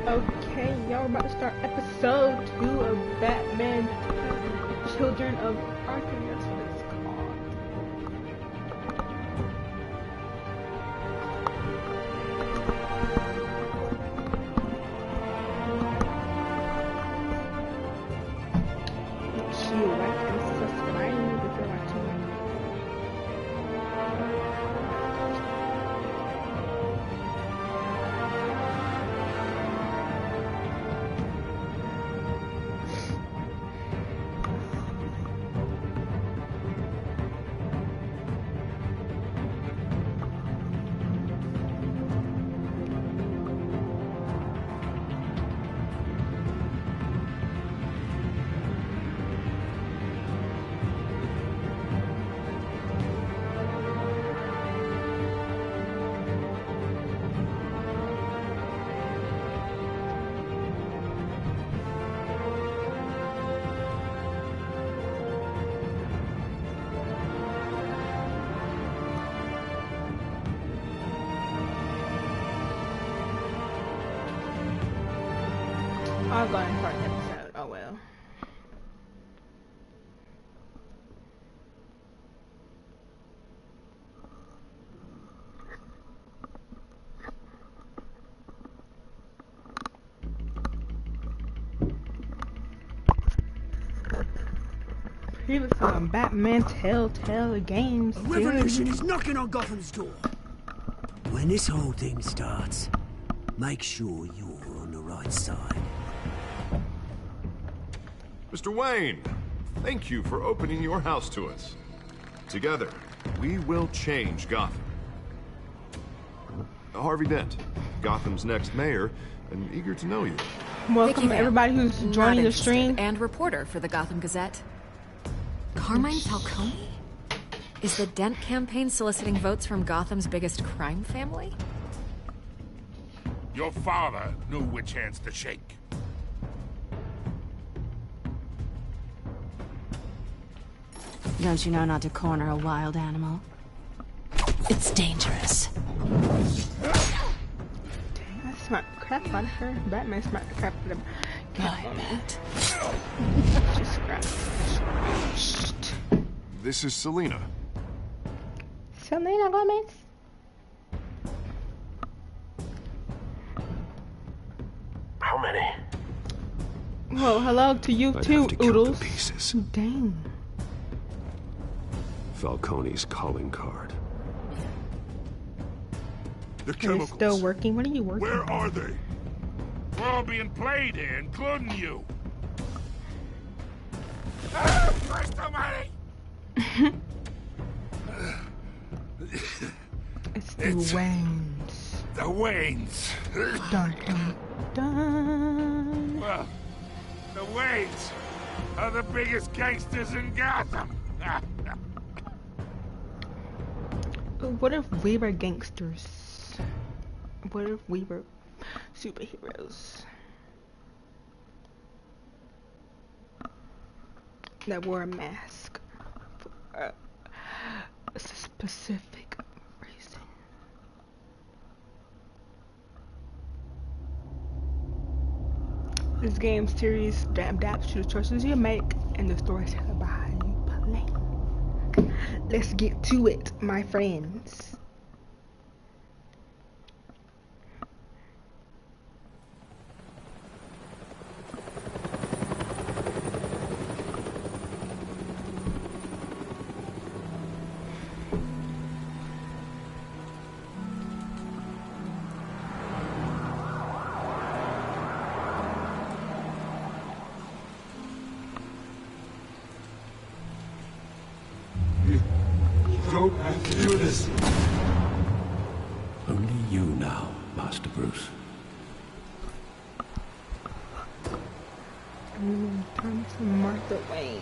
Okay, y'all, we're about to start episode 2 of Batman Children of Arkham. That's what it's called. Make sure you like and subscribe if you're watching. I'll go and start the episode. Oh well. Previously on Batman Telltale games. A revolution is knocking on Gotham's door. When this whole thing starts, make sure you're on the right side. Mr. Wayne, thank you for opening your house to us. Together, we will change Gotham. Harvey Dent, Gotham's next mayor, and eager to know you. Welcome everybody who's joining the stream. And reporter for the Gotham Gazette. Carmine Falcone? Is the Dent campaign soliciting votes from Gotham's biggest crime family? Your father knew which hands to shake. Don't you know not to corner a wild animal? It's dangerous. Dang, I smacked the crap out of her. Batman smacked the crap out of him. Just scratched. This is Selina. Selena Gomez. How many? Well, hello to you too, Oodles. Pieces. Dang. Falcone's calling card. The It's chemicals. still working. What are you working Where on? are they? We're all being played here, including you. Christ almighty! It's the Waynes. The Waynes. Dun dun dun. Well, the Waynes are the biggest gangsters in Gotham. What if we were gangsters? What if we were superheroes that wore a mask for a specific reason? This game series adapts to the choices you make and the storyteller behind you play. Let's get to it, my friends. Don't have to do this. Only you now, Master Bruce. Time to Martha Wayne.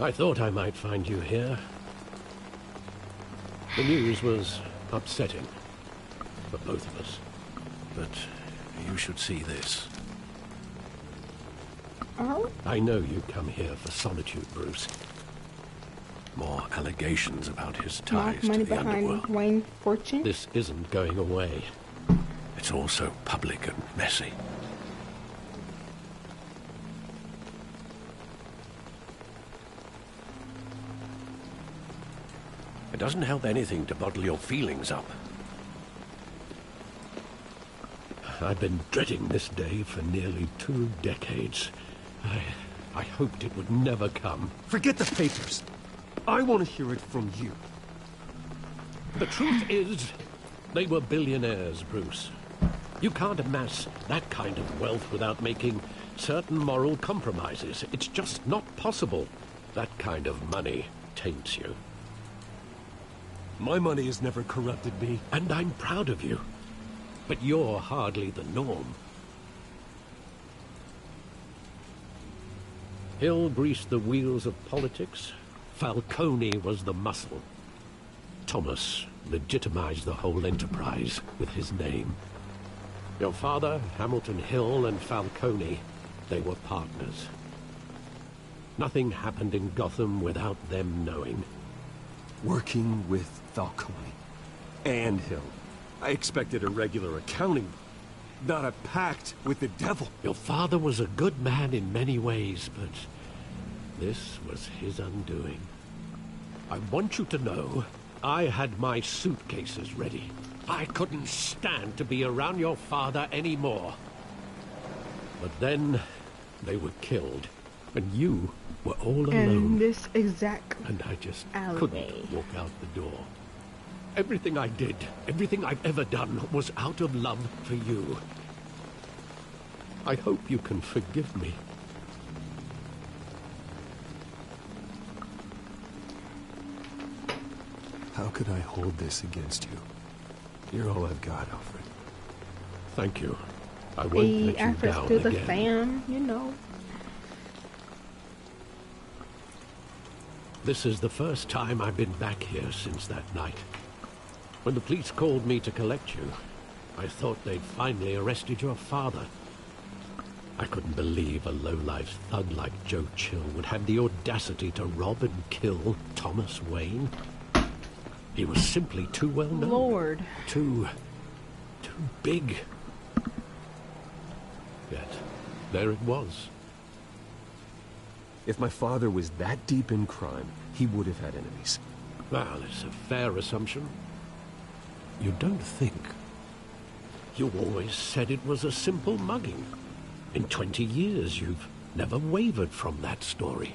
I thought I might find you here. The news was upsetting for both of us. But you should see this. Oh? I know you come here for solitude, Bruce. More allegations about his More ties money to the behind underworld. Wayne Fortune. This isn't going away. It's all so public and messy. It doesn't help anything to bottle your feelings up. I've been dreading this day for nearly 2 decades. I hoped it would never come. Forget the papers. I want to hear it from you. The truth is, they were billionaires, Bruce. You can't amass that kind of wealth without making certain moral compromises. It's just not possible. That kind of money taints you. My money has never corrupted me. And I'm proud of you. But you're hardly the norm. Hill greased the wheels of politics. Falcone was the muscle. Thomas legitimized the whole enterprise with his name. Your father, Hamilton Hill, and Falcone, they were partners. Nothing happened in Gotham without them knowing. Working with Falcone and Hill. I expected a regular accounting, not a pact with the devil. Your father was a good man in many ways, but this was his undoing. I want you to know, I had my suitcases ready. I couldn't stand to be around your father anymore. But then, they were killed, and you were all alone. In this exact And I just alleyway. couldn't walk out the door. Everything I did, everything I've ever done, was out of love for you. I hope you can forgive me. How could I hold this against you? You're all I've got, Alfred. Thank you. I won't Hey, let you Alfred's down still the again. fam, you know. This is the first time I've been back here since that night. When the police called me to collect you, I thought they'd finally arrested your father. I couldn't believe a low-life thug like Joe Chill would have the audacity to rob and kill Thomas Wayne. He was simply too well known. Lord. Too big. Yet, there it was. If my father was that deep in crime, he would have had enemies. Well, it's a fair assumption. You don't think. You always said it was a simple mugging. In 20 years, you've never wavered from that story.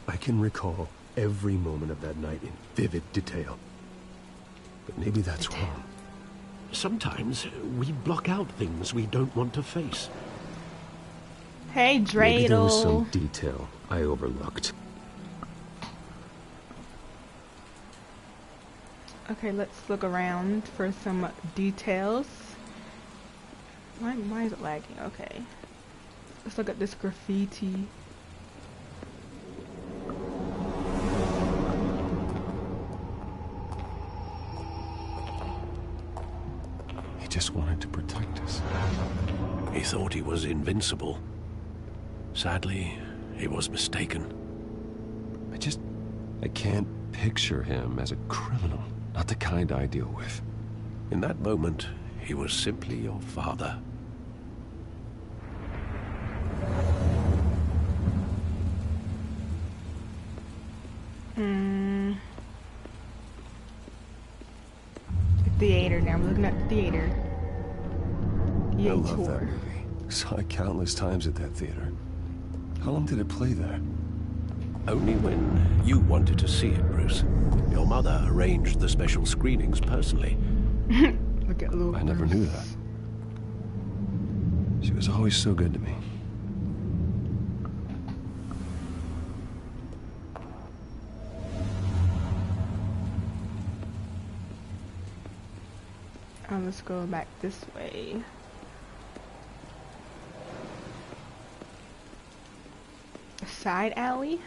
I can recall every moment of that night in vivid detail. But maybe that's wrong. Sometimes we block out things we don't want to face. Hey, Maybe there was some Dreidel. detail I overlooked. Okay, let's look around for some details. Why is it lagging? Okay. Let's look at this graffiti. He just wanted to protect us. He thought he was invincible. Sadly, he was mistaken. I can't picture him as a criminal. Not the kind I deal with. In that moment, he was simply your father. The theater now. We're looking at the theater. I Yay love tour. that movie. Saw it countless times at that theater. How long did it play there? Only when you wanted to see it, Bruce. Your mother arranged the special screenings personally. Look at little I never knew that. She was always so good to me. Let's go back this way. A side alley?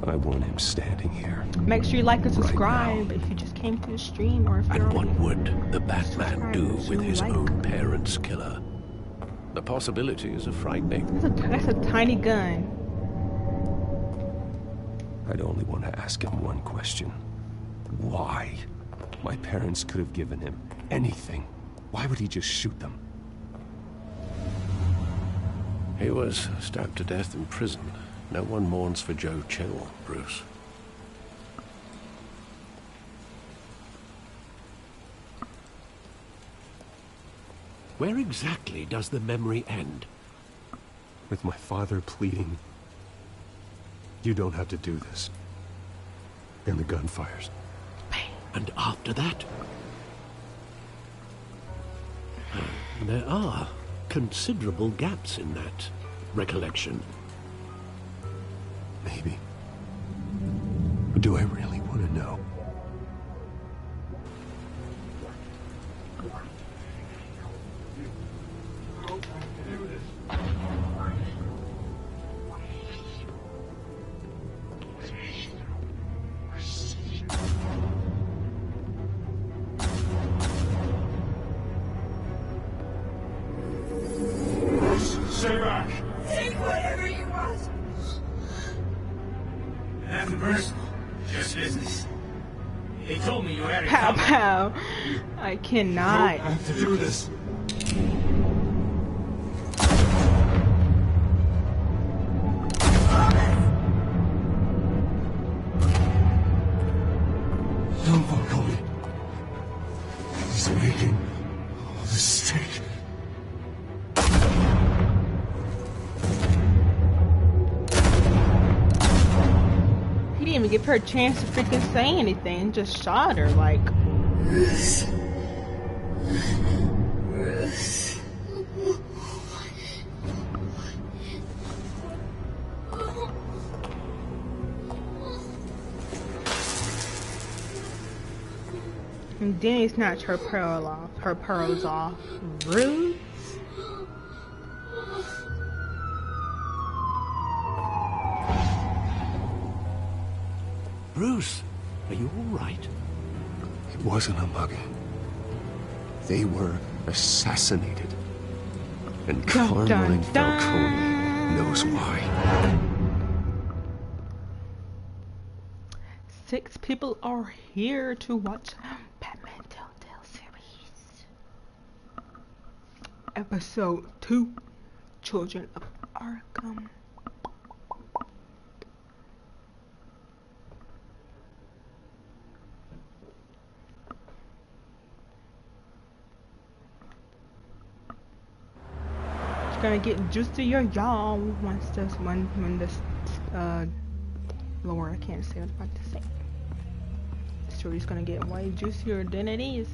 I want him standing here. Make sure you like and Right subscribe now. if you just came to the stream or if you're And what already would the Batman do subscribed, with his like. own parents' killer? The possibilities are frightening. That's a tiny gun. I'd only want to ask him one question. Why? My parents could have given him anything. Why would he just shoot them? He was stabbed to death in prison. No one mourns for Joe Chill, Bruce. Where exactly does the memory end? With my father pleading, "You don't have to do this." And the gun fires. And after that? There are considerable gaps in that recollection. Maybe. But do I really want to know? Stay back! Take whatever you want. Nothing personal, just business. They told me you had it Pow coming. pow. I cannot. I have to do this. Don't follow me. He's making a mistake. He didn't even give her a chance to freaking say anything. Just shot her like. Bruce. And then he snatched her pearl off. Her pearls off. Rude. Bruce, are you all right? It wasn't a mugging. They were assassinated. And Dun, Carmine dun, Falcone knows why. 6 people are here to watch Batman Telltale series. Episode 2, Children of Arkham. It's gonna get juicier, y'all, once this when this Lord, I can't say what I'm about to say. The story's gonna get way juicier than it is.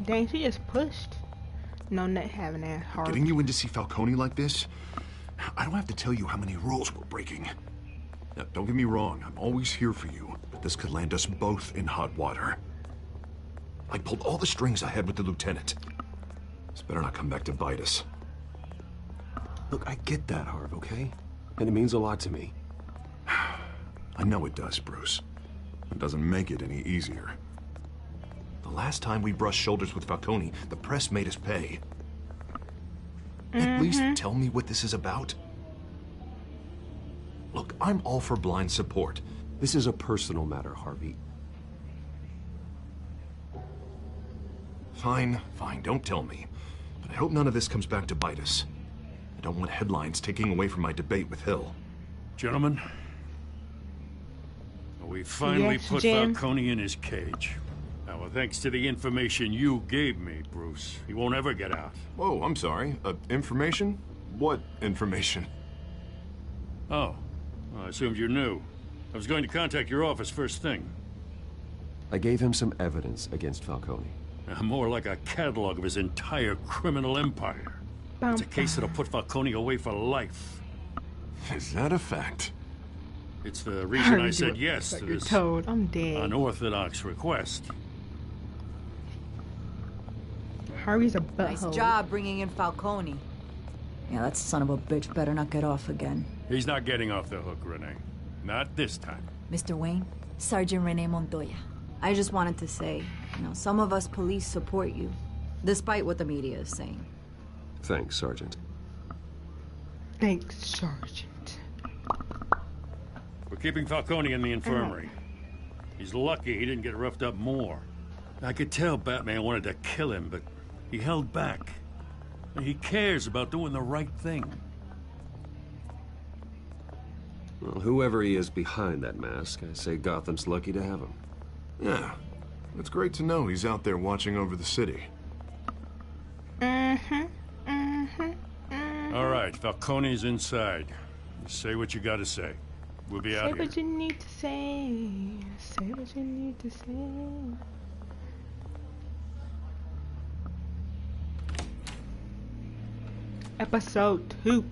Dang, she just pushed. No net having that hard. Getting you in to see Falcone like this? I don't have to tell you how many rules we're breaking. Now, don't get me wrong, I'm always here for you, but this could land us both in hot water. I pulled all the strings I had with the lieutenant. This better not come back to bite us. Look, I get that, Harv, okay? And it means a lot to me. I know it does, Bruce. It doesn't make it any easier. The last time we brushed shoulders with Falcone, the press made us pay. At least tell me what this is about. Look, I'm all for blind support. This is a personal matter, Harvey. Fine, don't tell me. But I hope none of this comes back to bite us. I don't want headlines taking away from my debate with Hill. Gentlemen, we finally Yes, put Jim. Falcone in his cage. Now, thanks to the information you gave me, Bruce, he won't ever get out. Whoa, I'm sorry. Information? What information? Oh, well, I assumed you knew. I was going to contact your office first thing. I gave him some evidence against Falcone. More like a catalog of his entire criminal empire. It's a case that'll put Falcone away for life. Is that a fact? It's the reason I said yes to You're this told. I'm dead. unorthodox request. Harvey's a Nice butthole. job bringing in Falcone. Yeah, that son of a bitch better not get off again. He's not getting off the hook, Renee. Not this time. Mr. Wayne, Sergeant Renee Montoya. I just wanted to say, some of us police support you, despite what the media is saying. Thanks, Sergeant. Thanks, Sergeant. We're keeping Falcone in the infirmary. He's lucky he didn't get roughed up more. I could tell Batman wanted to kill him, but he held back. He cares about doing the right thing. Well, whoever he is behind that mask, I say Gotham's lucky to have him. Yeah, it's great to know he's out there watching over the city. All right, Falcone's inside. You say what you gotta say. We'll be out here. Say what you need to say. Say what you need to say. Episode 2.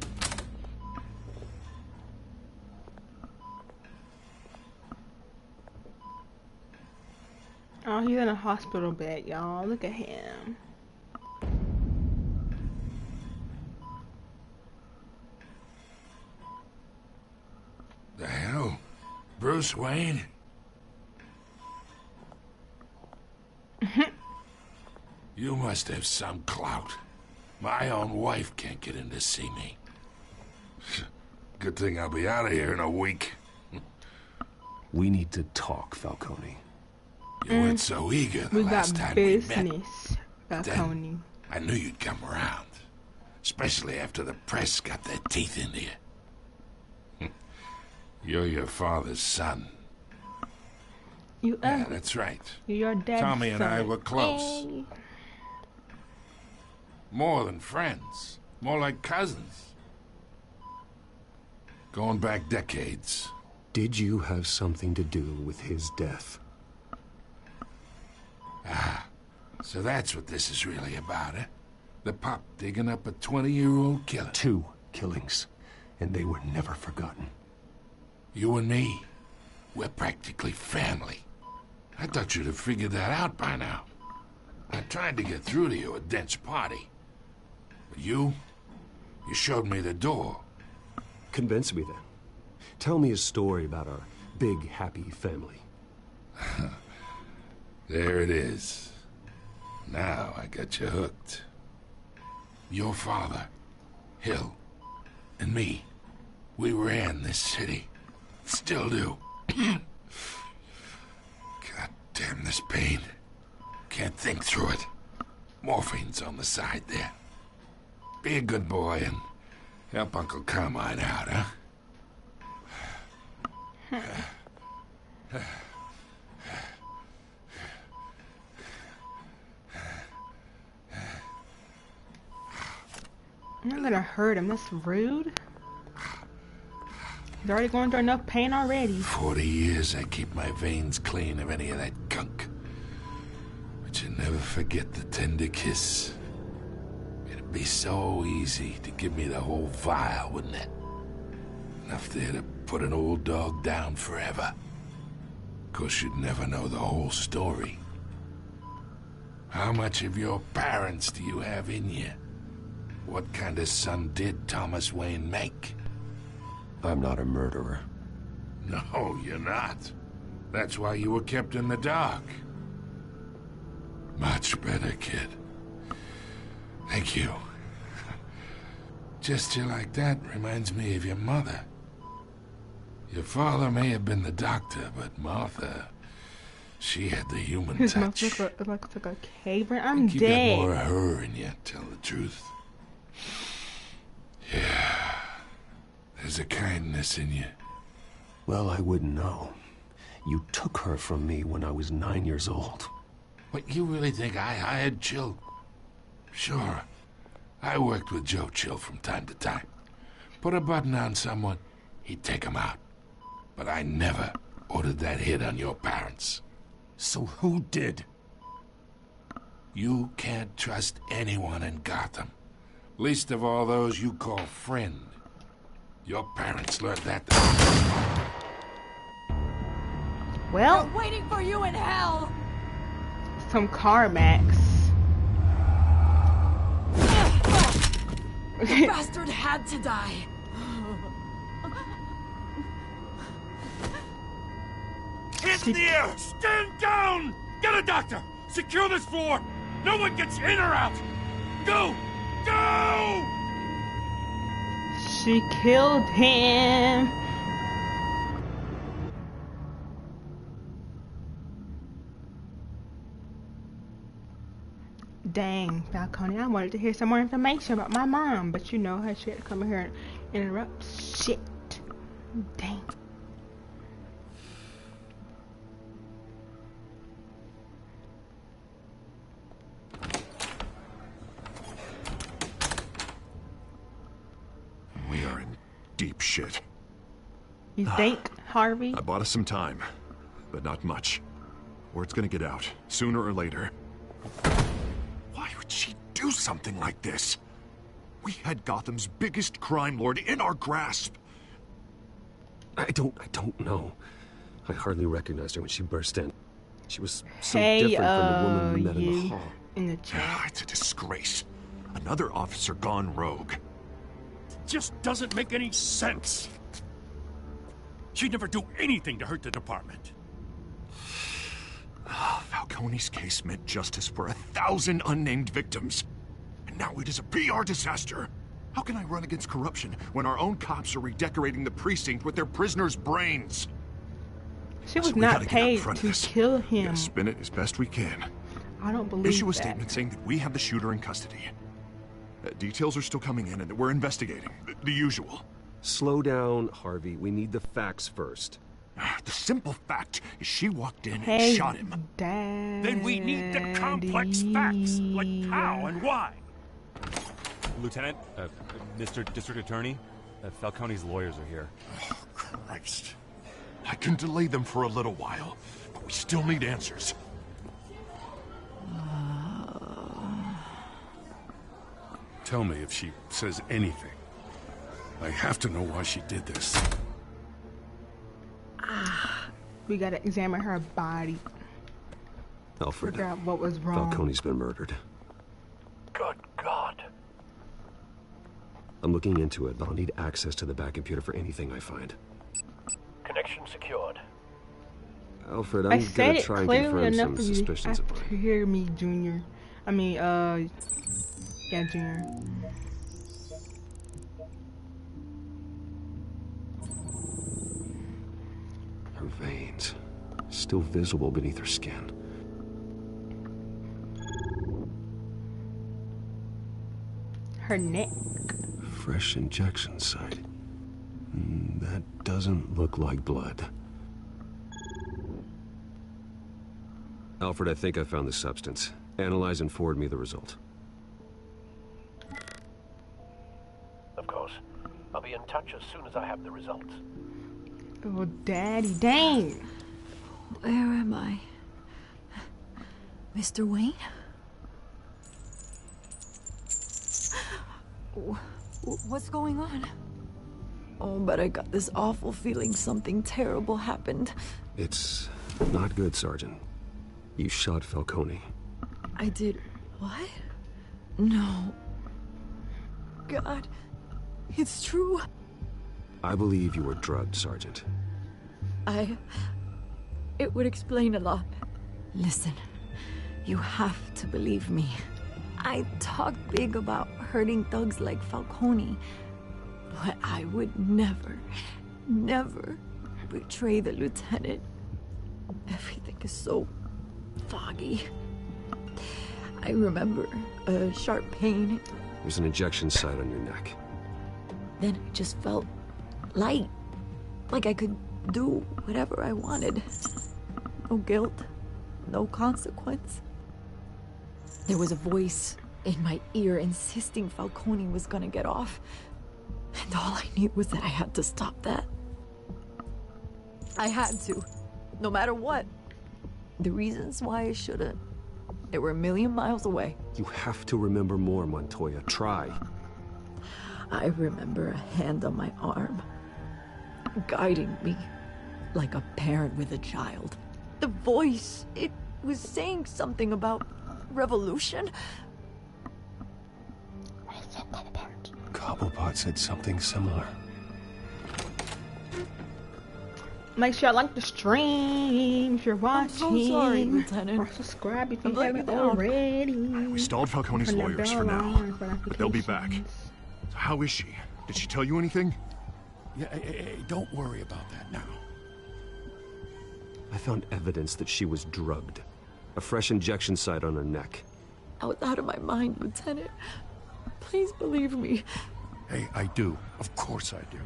Oh, he's in a hospital bed, y'all. Look at him. The hell? Bruce Wayne? You must have some clout. My own wife can't get in to see me. Good thing I'll be out of here in a week. We need to talk, Falcone. You weren't so eager the last time we met. Business, Falcone. Then I knew you'd come around. Especially after the press got their teeth into you. You're your father's son. Yeah, that's right. You're your dad's Tommy and son. I were close. Hey. More than friends. More like cousins. Going back decades. Did you have something to do with his death? Ah, so that's what this is really about, eh? The pup digging up a 20-year-old killer. 2 killings, and they were never forgotten. You and me, we're practically family. I thought you'd have figured that out by now. I tried to get through to you at Dent's party. But you showed me the door. Convince me then. Tell me a story about our big, happy family. There it is. Now I got you hooked. Your father, Hill, and me, we ran this city. Still do. God damn this pain. Can't think through it. Morphine's on the side there. Be a good boy and help Uncle Carmine out, huh? I'm not gonna hurt him. That's rude. He's already going through enough pain already. 40 years I keep my veins clean of any of that gunk. But you never forget the tender kiss. It'd be so easy to give me the whole vial, wouldn't it? Enough there to put an old dog down forever. Of course, you'd never know the whole story. How much of your parents do you have in you? What kind of son did Thomas Wayne make? I'm not a murderer. No, you're not. That's why you were kept in the dark. Much better, kid. Thank you. Gesture like that reminds me of your mother. Your father may have been the doctor, but Martha, she had the human His touch. mouth looks like a caveman. I'm You dead. got more of her in you, tell the truth. Yeah. There's a kindness in you. Well, I wouldn't know. You took her from me when I was 9 years old. What, you really think I hired Chill? Sure. I worked with Joe Chill from time to time. Put a button on someone, he'd take him out. But I never ordered that hit on your parents. So who did? You can't trust anyone in Gotham. Least of all those you call friend. Your parents learned that. Well, We're waiting for you in hell! some Carmax. The bastard had to die. Hands in the air! Stand down! Get a doctor! Secure this floor! No one gets in or out! Go! Go! She killed him. Dang, Falcone, I wanted to hear some more information about my mom, but you know her, she had to come in here and interrupt shit. Dang. We are in deep shit. You think, Harvey? I bought us some time, but not much. Word's gonna get out, sooner or later. Why would she do something like this? We had Gotham's biggest crime lord in our grasp. I don't know. I hardly recognized her when she burst in. She was so Hey, different from the woman we met in the you hall. in the chat. It's a disgrace. Another officer gone rogue. Just doesn't make any sense. She'd never do anything to hurt the department. Falcone's case meant justice for 1,000 unnamed victims. And now it is a PR disaster. How can I run against corruption when our own cops are redecorating the precinct with their prisoners' brains? She was So we not gotta get out in paid front of to this. kill We him. gotta spin it as best we can. I don't believe Issue a that. statement saying that we have the shooter in custody. Details are still coming in and that we're investigating. The usual. Slow down, Harvey. We need the facts first. The simple fact is she walked in Hey, and shot him. Daddy. Then we need the complex facts, like how and why. Lieutenant, Mr. District Attorney, Falcone's lawyers are here. Oh, Christ. I can delay them for a little while, but we still need answers. Tell me if she says anything. I have to know why she did this. We gotta examine her body. Alfred, Figure out what was wrong. Falcone's been murdered. Good God. I'm looking into it, but I'll need access to the back computer for anything I find. Connection secured. Alfred, I I'm said gonna it try and clearly confirm enough some for you suspicions of to mine. hear me, Junior. I mean, yeah, Junior. Her veins, still visible beneath her skin. Her neck. Fresh injection site. That doesn't look like blood. Alfred, I think I found the substance. Analyze and forward me the result. Of course. I'll be in touch as soon as I have the results. Oh, Daddy, dang. Where am I? Mr. Wayne? What's going on? Oh, but I got this awful feeling something terrible happened. It's not good, Sergeant. You shot Falcone. I did what? No. God, it's true. I believe you were drugged, Sergeant. It would explain a lot. Listen, you have to believe me. I talk big about hurting thugs like Falcone, but I would never, never betray the lieutenant. Everything is so foggy. I remember a sharp pain. There's an injection site on your neck. Then I just felt light, like I could do whatever I wanted. No guilt, no consequence. There was a voice in my ear insisting Falcone was gonna get off. And all I knew was that I had to stop that. I had to, no matter what. The reasons why I shouldn't, they were a million miles away. You have to remember more, Montoya. Try. I remember a hand on my arm, guiding me like a parent with a child. The voice, it was saying something about revolution. Cobblepot said something similar. Make sure you like the stream if you're watching. I'm so sorry, Lieutenant. Or subscribe if you I'm letting haven't you down. already. We stalled Falcone's Turn that lawyers bell for now, on for but they'll be back. notifications. So how is she? Did she tell you anything? Yeah, hey, don't worry about that now. I found evidence that she was drugged. A fresh injection site on her neck. I was out of my mind, Lieutenant. Please believe me. Hey, I do. Of course I do.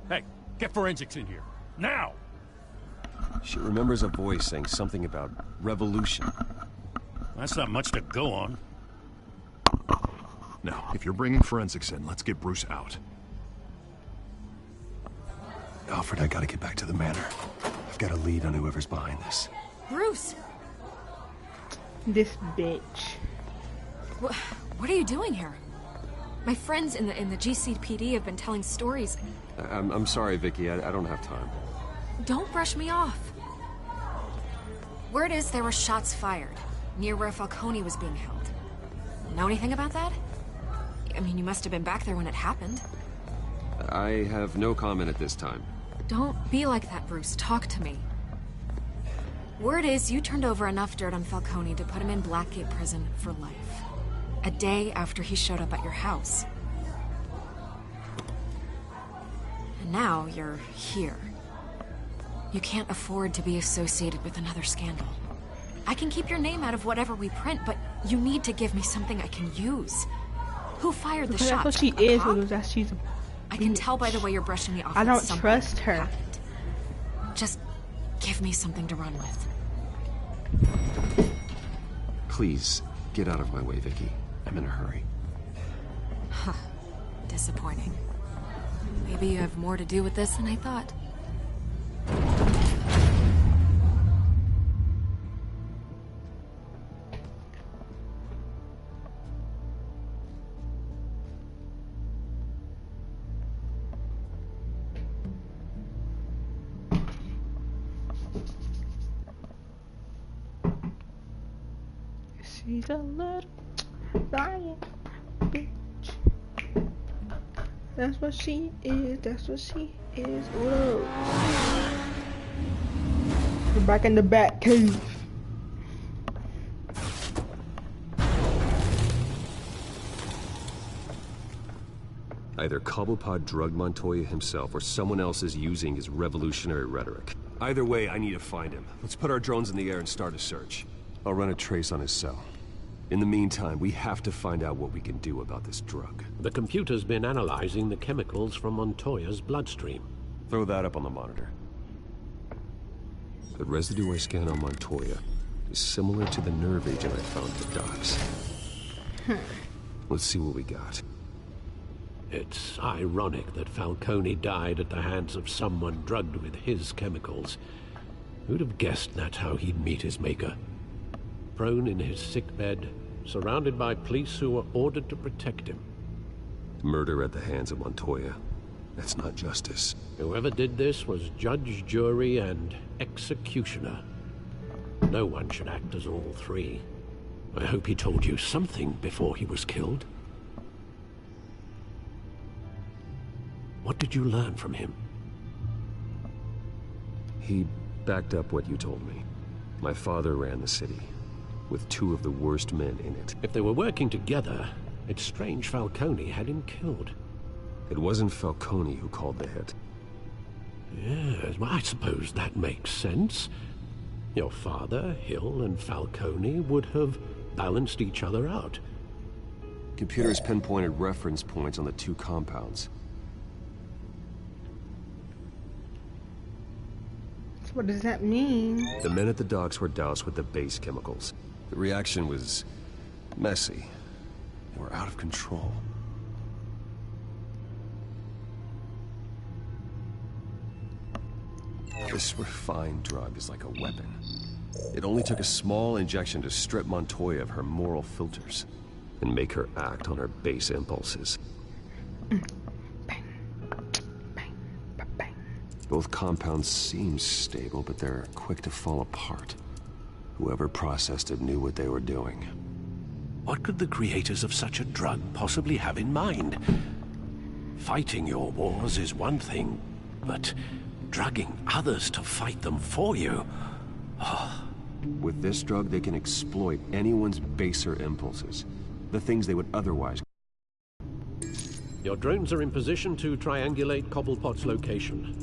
Hey, get forensics in here. Now! She remembers a voice saying something about revolution. That's not much to go on. Now, if you're bringing forensics in, let's get Bruce out. Alfred, I gotta get back to the manor. I've got a lead on whoever's behind this. Bruce! This bitch. What are you doing here? My friends in the GCPD have been telling stories. I'm sorry, Vicky. I don't have time. Don't brush me off. Word is there were shots fired near where Falcone was being held. Know anything about that? I mean, you must have been back there when it happened. I have no comment at this time. Don't be like that, Bruce. Talk to me. Word is you turned over enough dirt on Falcone to put him in Blackgate Prison for life. A day after he showed up at your house. And now you're here. You can't afford to be associated with another scandal. I can keep your name out of whatever we print, but you need to give me something I can use. Who fired the That's shot? what she A is. cop? That she's. I can tell by the way you're brushing me off. I that don't something trust her. happened. Just give me something to run with. Please, get out of my way, Vicky. I'm in a hurry. Huh. Disappointing. Maybe you have more to do with this than I thought. She's a little lying bitch. That's what she is. That's what she is. Whoa. We're back in the back cave. Either Cobblepot drugged Montoya himself, or someone else is using his revolutionary rhetoric. Either way, I need to find him. Let's put our drones in the air and start a search. I'll run a trace on his cell. In the meantime, we have to find out what we can do about this drug. The computer's been analyzing the chemicals from Montoya's bloodstream. Throw that up on the monitor. The residue I scanned on Montoya is similar to the nerve agent I found at the docks. Let's see what we got. It's ironic that Falcone died at the hands of someone drugged with his chemicals. Who'd have guessed that's how he'd meet his maker? Prone in his sickbed, surrounded by police who were ordered to protect him. Murder at the hands of Montoya. That's not justice. Whoever did this was judge, jury, and executioner. No one should act as all three. I hope he told you something before he was killed. What did you learn from him? He backed up what you told me. My father ran the city, with two of the worst men in it. If they were working together, it's strange Falcone had him killed. It wasn't Falcone who called the hit. Yes, well, I suppose that makes sense. Your father, Hill, and Falcone would have balanced each other out. Computers pinpointed reference points on the two compounds. So what does that mean? The men at the docks were doused with the base chemicals. The reaction was messy. They were out of control. This refined drug is like a weapon. It only took a small injection to strip Montoya of her moral filters and make her act on her base impulses. Both compounds seem stable, but they're quick to fall apart. Whoever processed it knew what they were doing. What could the creators of such a drug possibly have in mind? Fighting your wars is one thing, but Dragging others to fight them for you. With this drug, they can exploit anyone's baser impulses. The things they would otherwise... Your drones are in position to triangulate Cobblepot's location.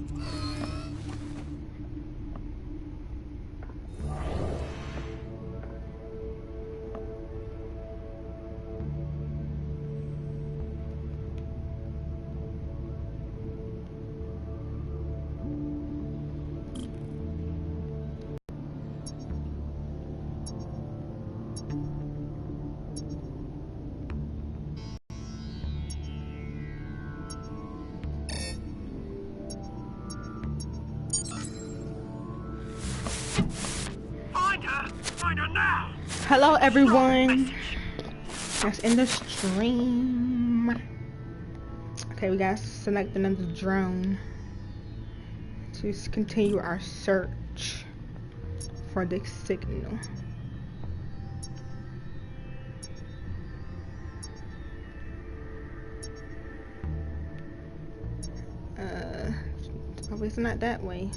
Hello everyone, that's in the stream. Okay, we gotta select another drone to continue our search for the signal. Oh, it's not that way.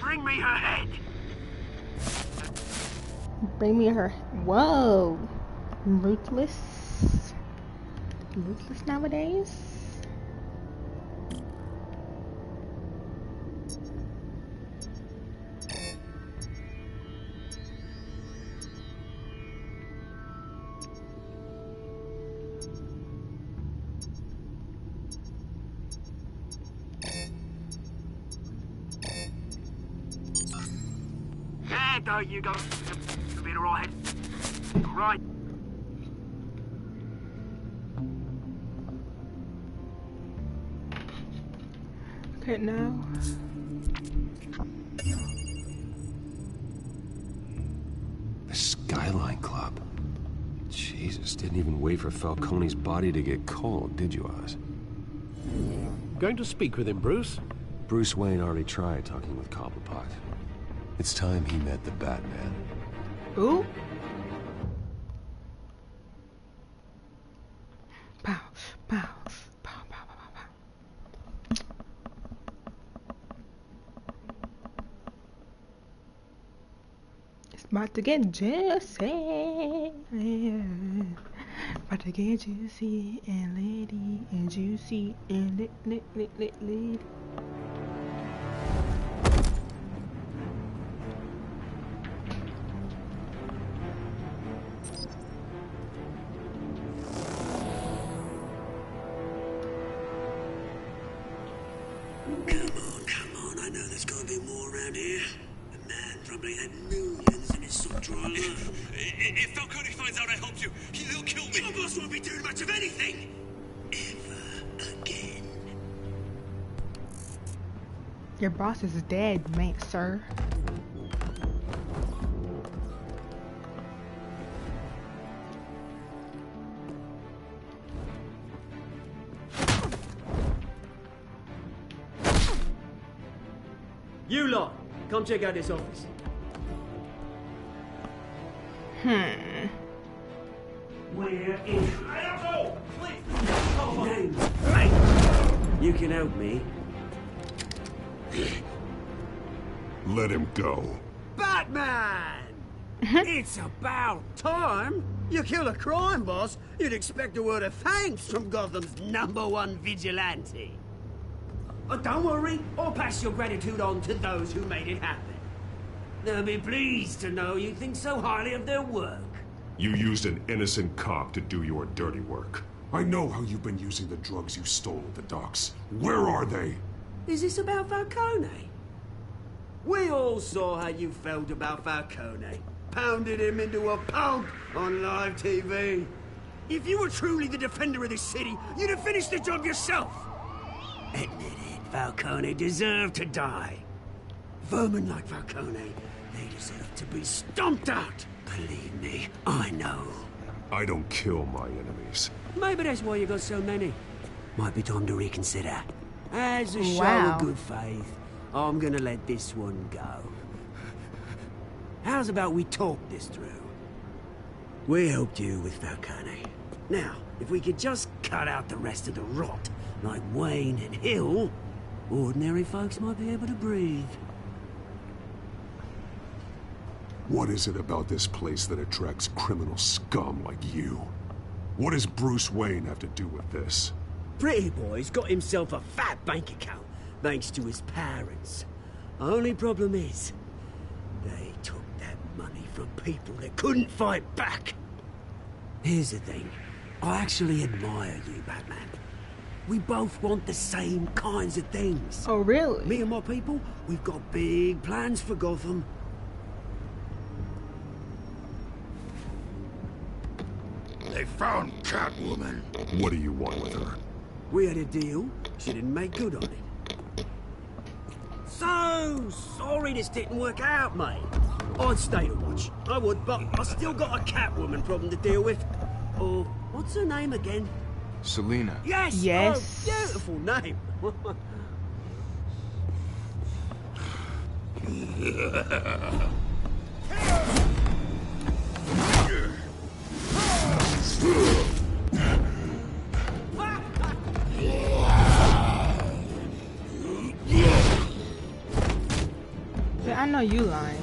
Bring me her head. Bring me her. Whoa, ruthless nowadays. There you go. Be right. Right. Okay, now. The Skyline Club. Jesus, didn't even wait for Falcone's body to get cold, did you, Oz? Going to speak with him, Bruce? Bruce Wayne already tried talking with Cobblepot. It's time he met the Batman. Ooh. Pow, pow, pow, pow, pow, pow. It's about to get juicy. Yeah. About to get juicy and lady and juicy and lady. If Falcone finds out I helped you, he'll kill me. Your boss won't be doing much of anything. Ever again. Your boss is dead, mate, sir. You lot, come check out this office. We're in. You can help me. Let him go. Batman! It's about time. You kill a crime boss, you'd expect a word of thanks from Gotham's #1 vigilante. But don't worry, I'll pass your gratitude on to those who made it happen. They'll be pleased to know you think so highly of their work. You used an innocent cop to do your dirty work. I know how you've been using the drugs you stole at the docks. Where are they? Is this about Falcone? We all saw how you felt about Falcone. Pounded him into a pulp on live TV. If you were truly the defender of this city, you'd have finished the job yourself. Admit it, Falcone deserved to die. Vermin like Falcone, they deserve to be stomped out. Believe me, I know. I don't kill my enemies. Maybe that's why you got so many. Might be time to reconsider. As a show of good faith, I'm gonna let this one go. How's about we talk this through? We helped you with Falcone. Now, if we could just cut out the rest of the rot, like Wayne and Hill, ordinary folks might be able to breathe. What is it about this place that attracts criminal scum like you? What does Bruce Wayne have to do with this? Pretty Boy's got himself a fat bank account, thanks to his parents. Only problem is, they took that money from people that couldn't fight back. Here's the thing. I actually admire you, Batman. We both want the same kinds of things. Oh, really? Me and my people, we've got big plans for Gotham. They found Catwoman. What do you want with her? We had a deal. She didn't make good on it. So sorry this didn't work out, mate. I'd stay to watch. I would, but I still got a Catwoman problem to deal with. Oh, what's her name again? Selina. Yes! Yes. Oh, beautiful name. Yeah, I know you lying.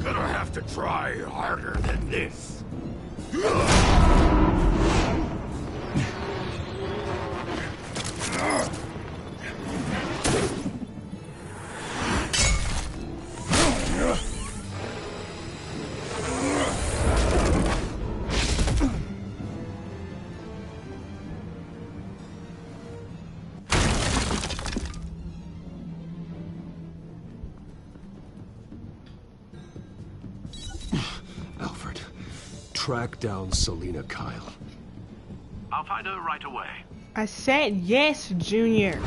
Gonna have to try harder than this. Alfred, track down Selina Kyle. I'll find her right away. I said yes, Junior.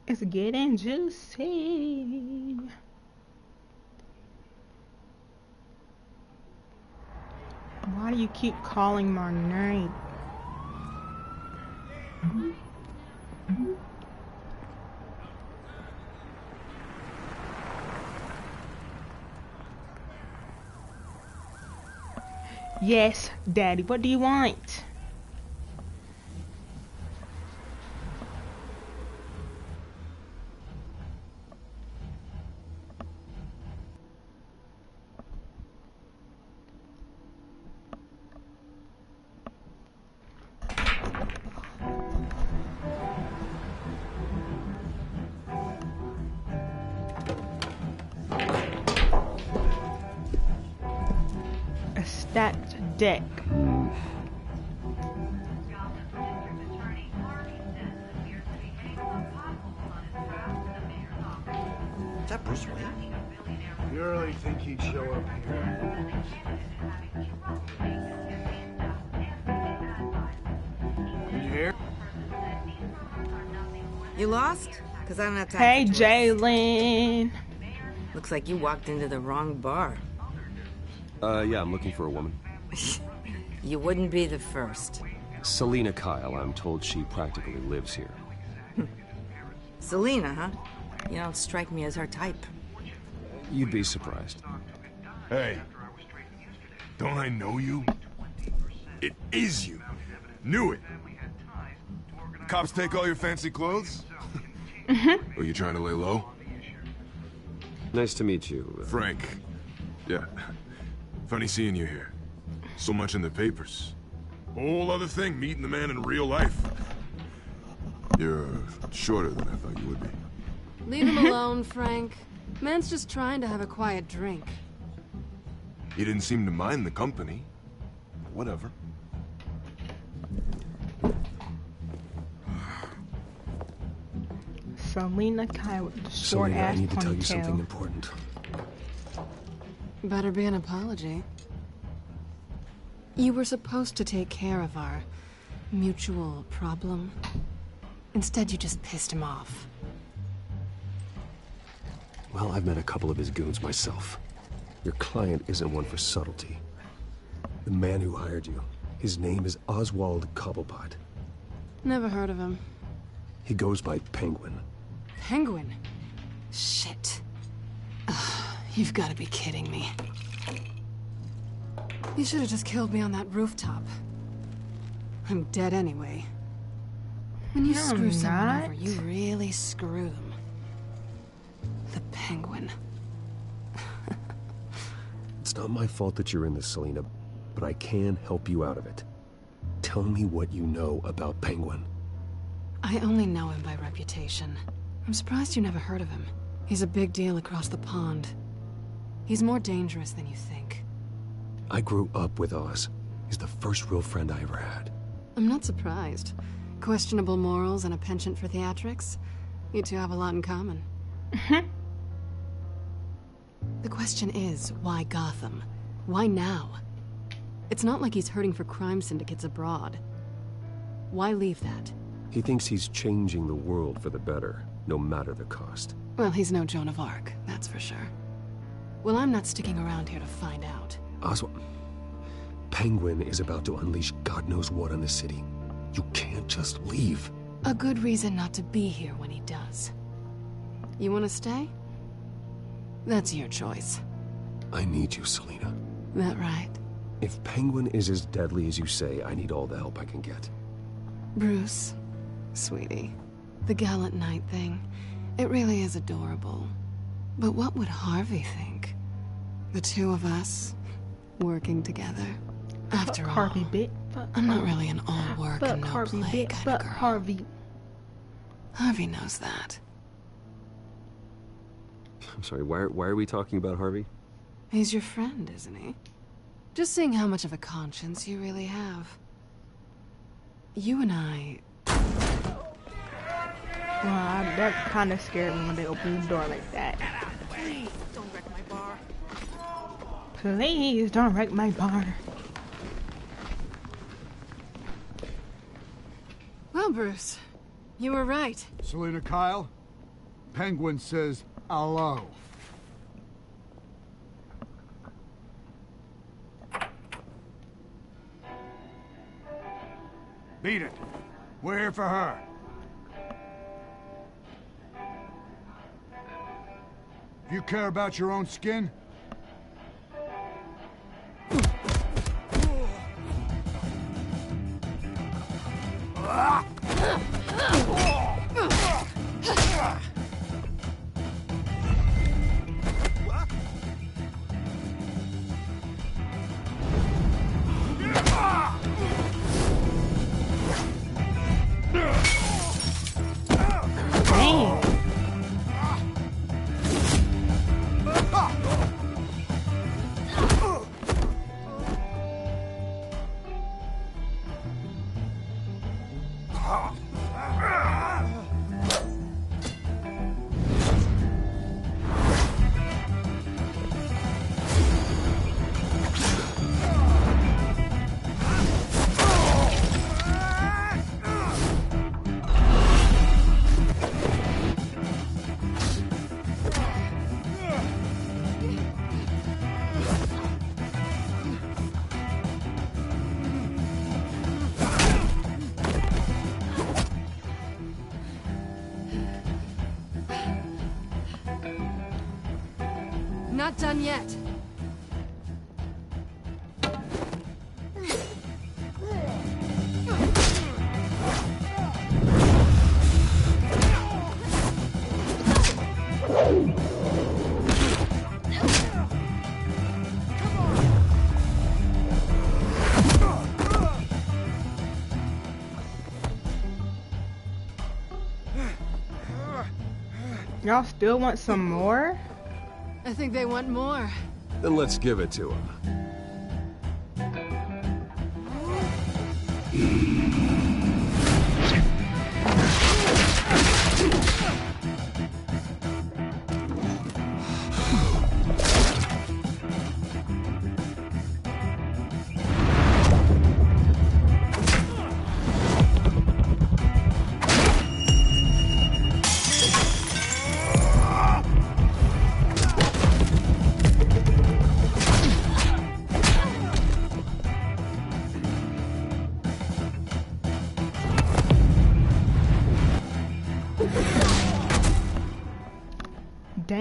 It's getting juicy. Why do you keep calling my name? Yes, Daddy, what do you want? Stacked deck. Is that Bruce Wayne? You really think he'd show up here? You here? You lost? Because I don't have time. Hey, Jalen. Looks like you walked into the wrong bar. Yeah, I'm looking for a woman. You wouldn't be the first. Selina Kyle, I'm told she practically lives here. Selina, huh? You don't strike me as her type. You'd be surprised. Hey, don't I know you? It is you. Knew it. Cops take all your fancy clothes? Are you trying to lay low? Nice to meet you. Frank. Yeah. Funny seeing you here. So much in the papers. Whole other thing, meeting the man in real life. You're shorter than I thought you would be. Leave him alone, Frank. Man's just trying to have a quiet drink. He didn't seem to mind the company. Whatever. Selina Kyle with the short Selina, ass I need to tell you ponytail. something important. Better be an apology. You were supposed to take care of our mutual problem. Instead, you just pissed him off. Well, I've met a couple of his goons myself. Your client isn't one for subtlety. The man who hired you, his name is Oswald Cobblepot. Never heard of him. He goes by Penguin. Penguin? Shit. Ugh, you've got to be kidding me. You should have just killed me on that rooftop. I'm dead anyway. When you No, screw I'm someone not. over, you really screw them. The Penguin. It's not my fault that you're in this, Selina, but I can help you out of it. Tell me what you know about Penguin. I only know him by reputation. I'm surprised you never heard of him. He's a big deal across the pond. He's more dangerous than you think. I grew up with Oz. He's the first real friend I ever had. I'm not surprised. Questionable morals and a penchant for theatrics. You two have a lot in common. The question is, why Gotham? Why now? It's not like he's hurting for crime syndicates abroad. Why leave that? He thinks he's changing the world for the better, no matter the cost. Well, he's no Joan of Arc, that's for sure. Well, I'm not sticking around here to find out. Oswald, Penguin is about to unleash God knows what on the city. You can't just leave. A good reason not to be here when he does. You want to stay? That's your choice. I need you, Selina. That right? If Penguin is as deadly as you say, I need all the help I can get. Bruce, sweetie, the gallant knight thing, it really is adorable. But what would Harvey think? The two of us, working together. After all, Harvey bit. I'm not really an all work and no Harvey play bit. kind of girl. Harvey. Harvey knows that. I'm sorry, why are we talking about Harvey? He's your friend, isn't he? Just seeing how much of a conscience you really have. You and I... That kind of scared me when they opened the door like that. Please, don't wreck my bar. Please don't wreck my bar. Well, Bruce, you were right. Selina Kyle, Penguin says hello. Beat it. We're here for her. You care about your own skin? Not done yet. Y'all still want some more? I think they want more. Then let's give it to him.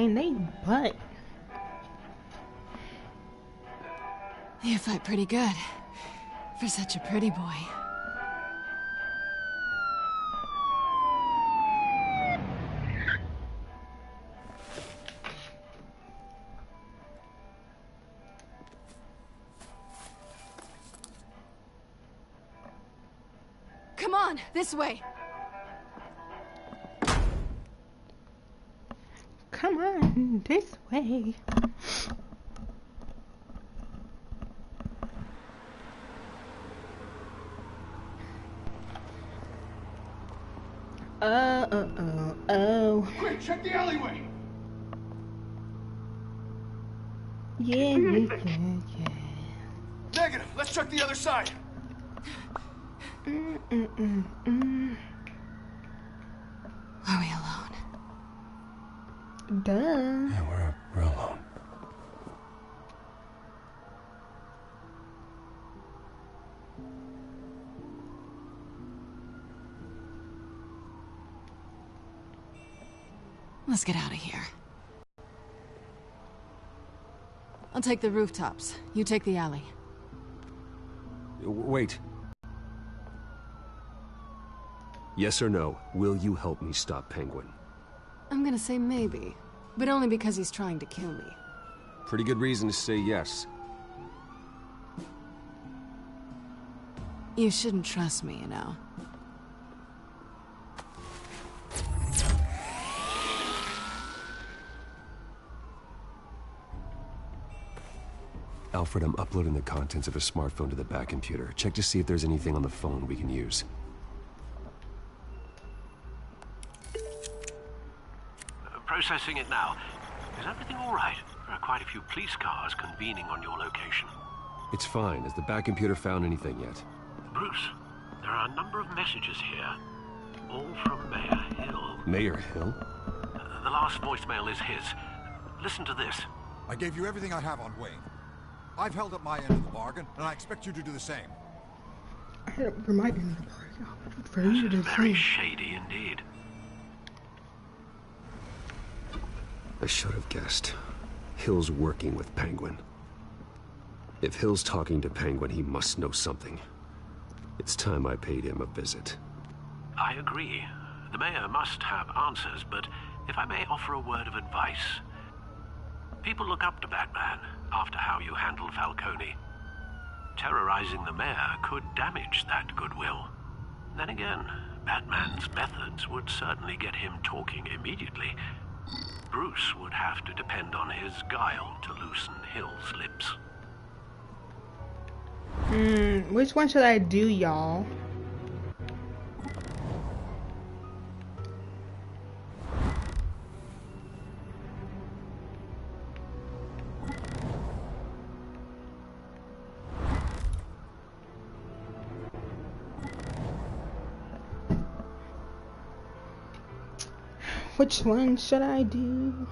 kicking they butt. You fight pretty good for such a pretty boy. Come on, this way. Come on, this way. Oh. Quick, check the alleyway. Yeah. Negative. Let's check the other side. Are we alone? Duh. Yeah, we're alone. Let's get out of here. I'll take the rooftops. You take the alley. Wait. Yes or no, will you help me stop Penguin? I'm gonna say maybe, but only because he's trying to kill me. Pretty good reason to say yes. You shouldn't trust me, you know. Alfred, I'm uploading the contents of a smartphone to the back computer. Check to see if there's anything on the phone we can use. Processing it now. Is everything all right? There are quite a few police cars convening on your location. It's fine. Has the back computer found anything yet? Bruce, there are a number of messages here. All from Mayor Hill. Mayor Hill? The last voicemail is his. Listen to this. I gave you everything I have on Wayne. I've held up my end of the bargain, and I expect you to do the same. Remind me for you to Very shady indeed. I should have guessed. Hill's working with Penguin. If Hill's talking to Penguin, he must know something. It's time I paid him a visit. I agree. The mayor must have answers, but if I may offer a word of advice. People look up to Batman after how you handled Falcone. Terrorizing the mayor could damage that goodwill. Then again, Batman's methods would certainly get him talking immediately. Bruce would have to depend on his guile to loosen Hill's lips. Which one should I do, y'all? Which one should I do?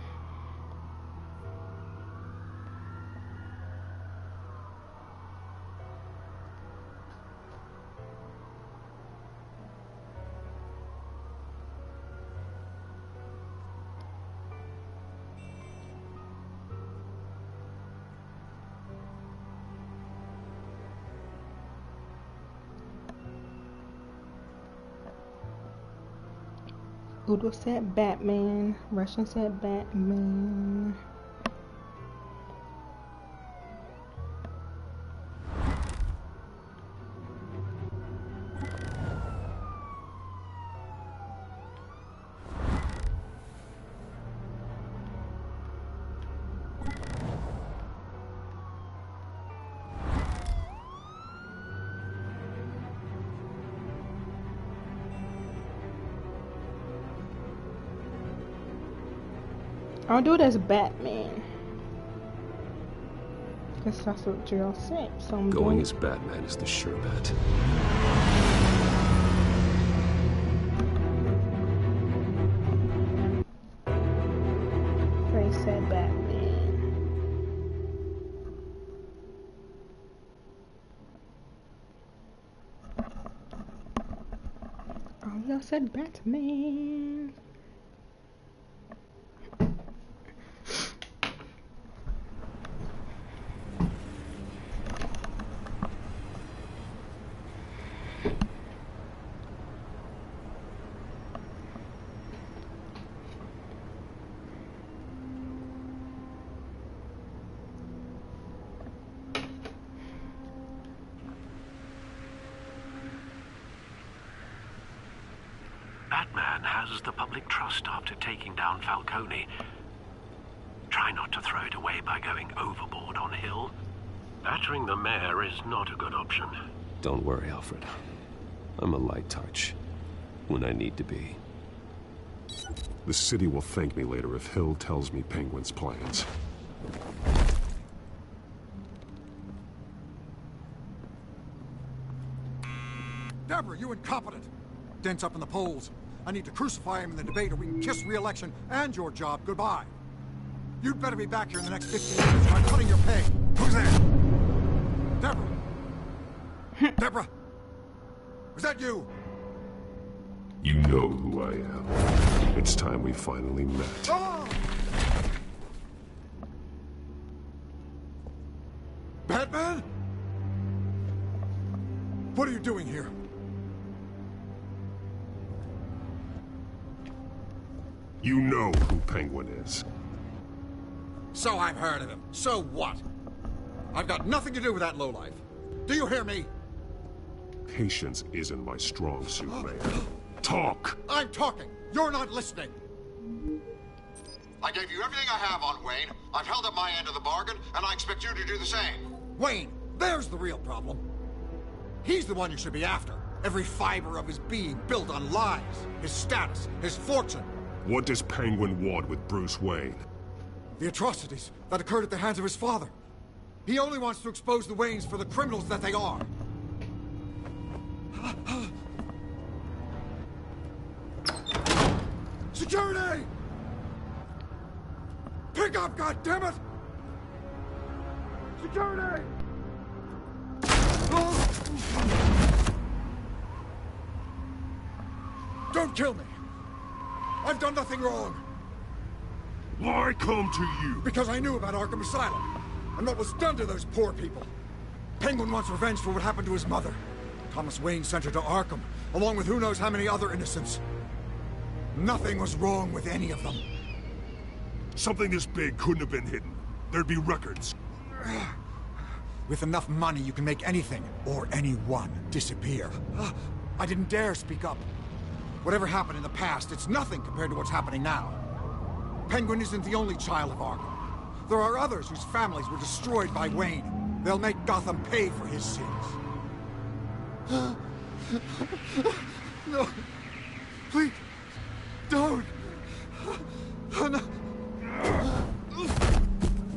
Udo said Batman. Russian said Batman. I'll do it as Batman. Guess that's what y'all said. So I'm Going doing as Batman is the sure bet. Ray said Batman. Oh, y'all said Batman. lost the public trust after taking down Falcone. Try not to throw it away by going overboard on Hill. Battering the mayor is not a good option. Don't worry, Alfred. I'm a light touch when I need to be. The city will thank me later if Hill tells me Penguin's plans. Deborah, you incompetent! Dent's up in the polls. I need to crucify him in the debate or we can kiss re-election and your job goodbye. You'd better be back here in the next 15 minutes or I'm cutting your pay. Who's there? Deborah? Deborah? Was that you? You know who I am. It's time we finally met. Oh! Batman? What are you doing here? You know who Penguin is. So I've heard of him. So what? I've got nothing to do with that lowlife. Do you hear me? Patience isn't my strong suit, Mayor. Talk! I'm talking. You're not listening. I gave you everything I have on Wayne. I've held up my end of the bargain, and I expect you to do the same. Wayne, there's the real problem. He's the one you should be after. Every fiber of his being built on lies, his status, his fortune. What does Penguin want with Bruce Wayne? The atrocities that occurred at the hands of his father. He only wants to expose the Waynes for the criminals that they are. Security! Pick up, goddammit! Security! Don't kill me! I've done nothing wrong! Why come to you? Because I knew about Arkham Asylum, and what was done to those poor people. Penguin wants revenge for what happened to his mother. Thomas Wayne sent her to Arkham, along with who knows how many other innocents. Nothing was wrong with any of them. Something this big couldn't have been hidden. There'd be records. With enough money, you can make anything, or anyone, disappear. I didn't dare speak up. Whatever happened in the past, it's nothing compared to what's happening now. Penguin isn't the only child of Arkham. There are others whose families were destroyed by Wayne. They'll make Gotham pay for his sins. No. Please. Don't. No.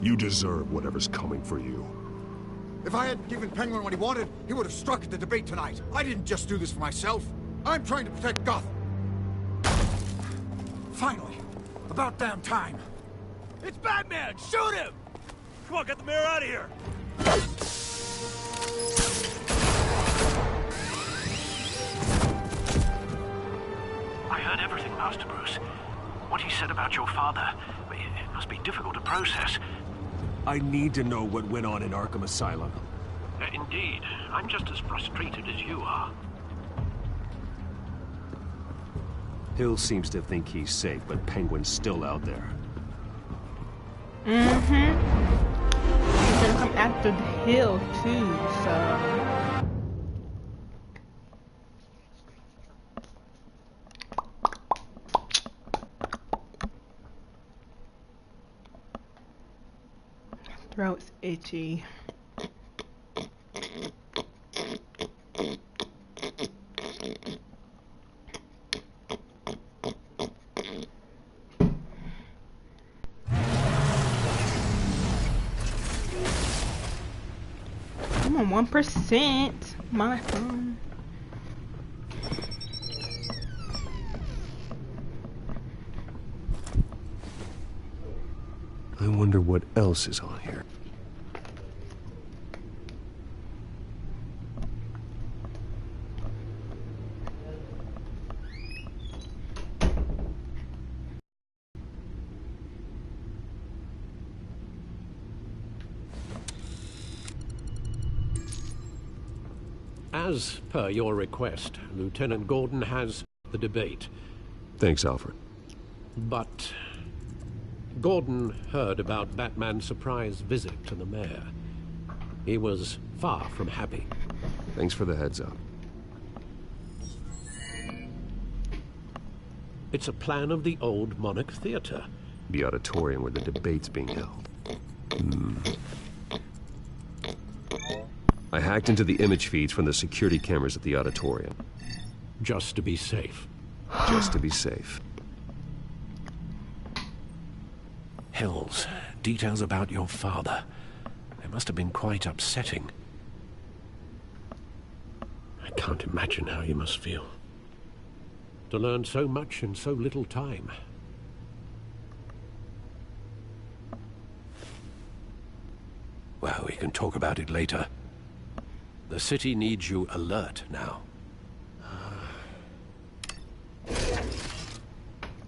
You deserve whatever's coming for you. If I hadn't given Penguin what he wanted, he would have struck at the debate tonight. I didn't just do this for myself. I'm trying to protect Gotham. Finally. About damn time. It's Batman! Shoot him! Come on, get the mayor out of here! I heard everything, Master Bruce. What he said about your father, it must be difficult to process. I need to know what went on in Arkham Asylum. Indeed. I'm just as frustrated as you are. Hill seems to think he's safe, but Penguin's still out there. Mm-hmm. He's gonna come after the Hill, too, so... Throat's itchy. I'm on 1%. My phone. I wonder what else is on here. As per your request, Lieutenant Gordon has the debate. Thanks, Alfred. But Gordon heard about Batman's surprise visit to the mayor. He was far from happy. Thanks for the heads up. It's a plan of the old Monarch Theater. The auditorium where the debate's being held. I hacked into the image feeds from the security cameras at the auditorium. Just to be safe. Just to be safe. Hills, details about your father. They must have been quite upsetting. I can't imagine how you must feel. To learn so much in so little time. Well, we can talk about it later. The city needs you alert now.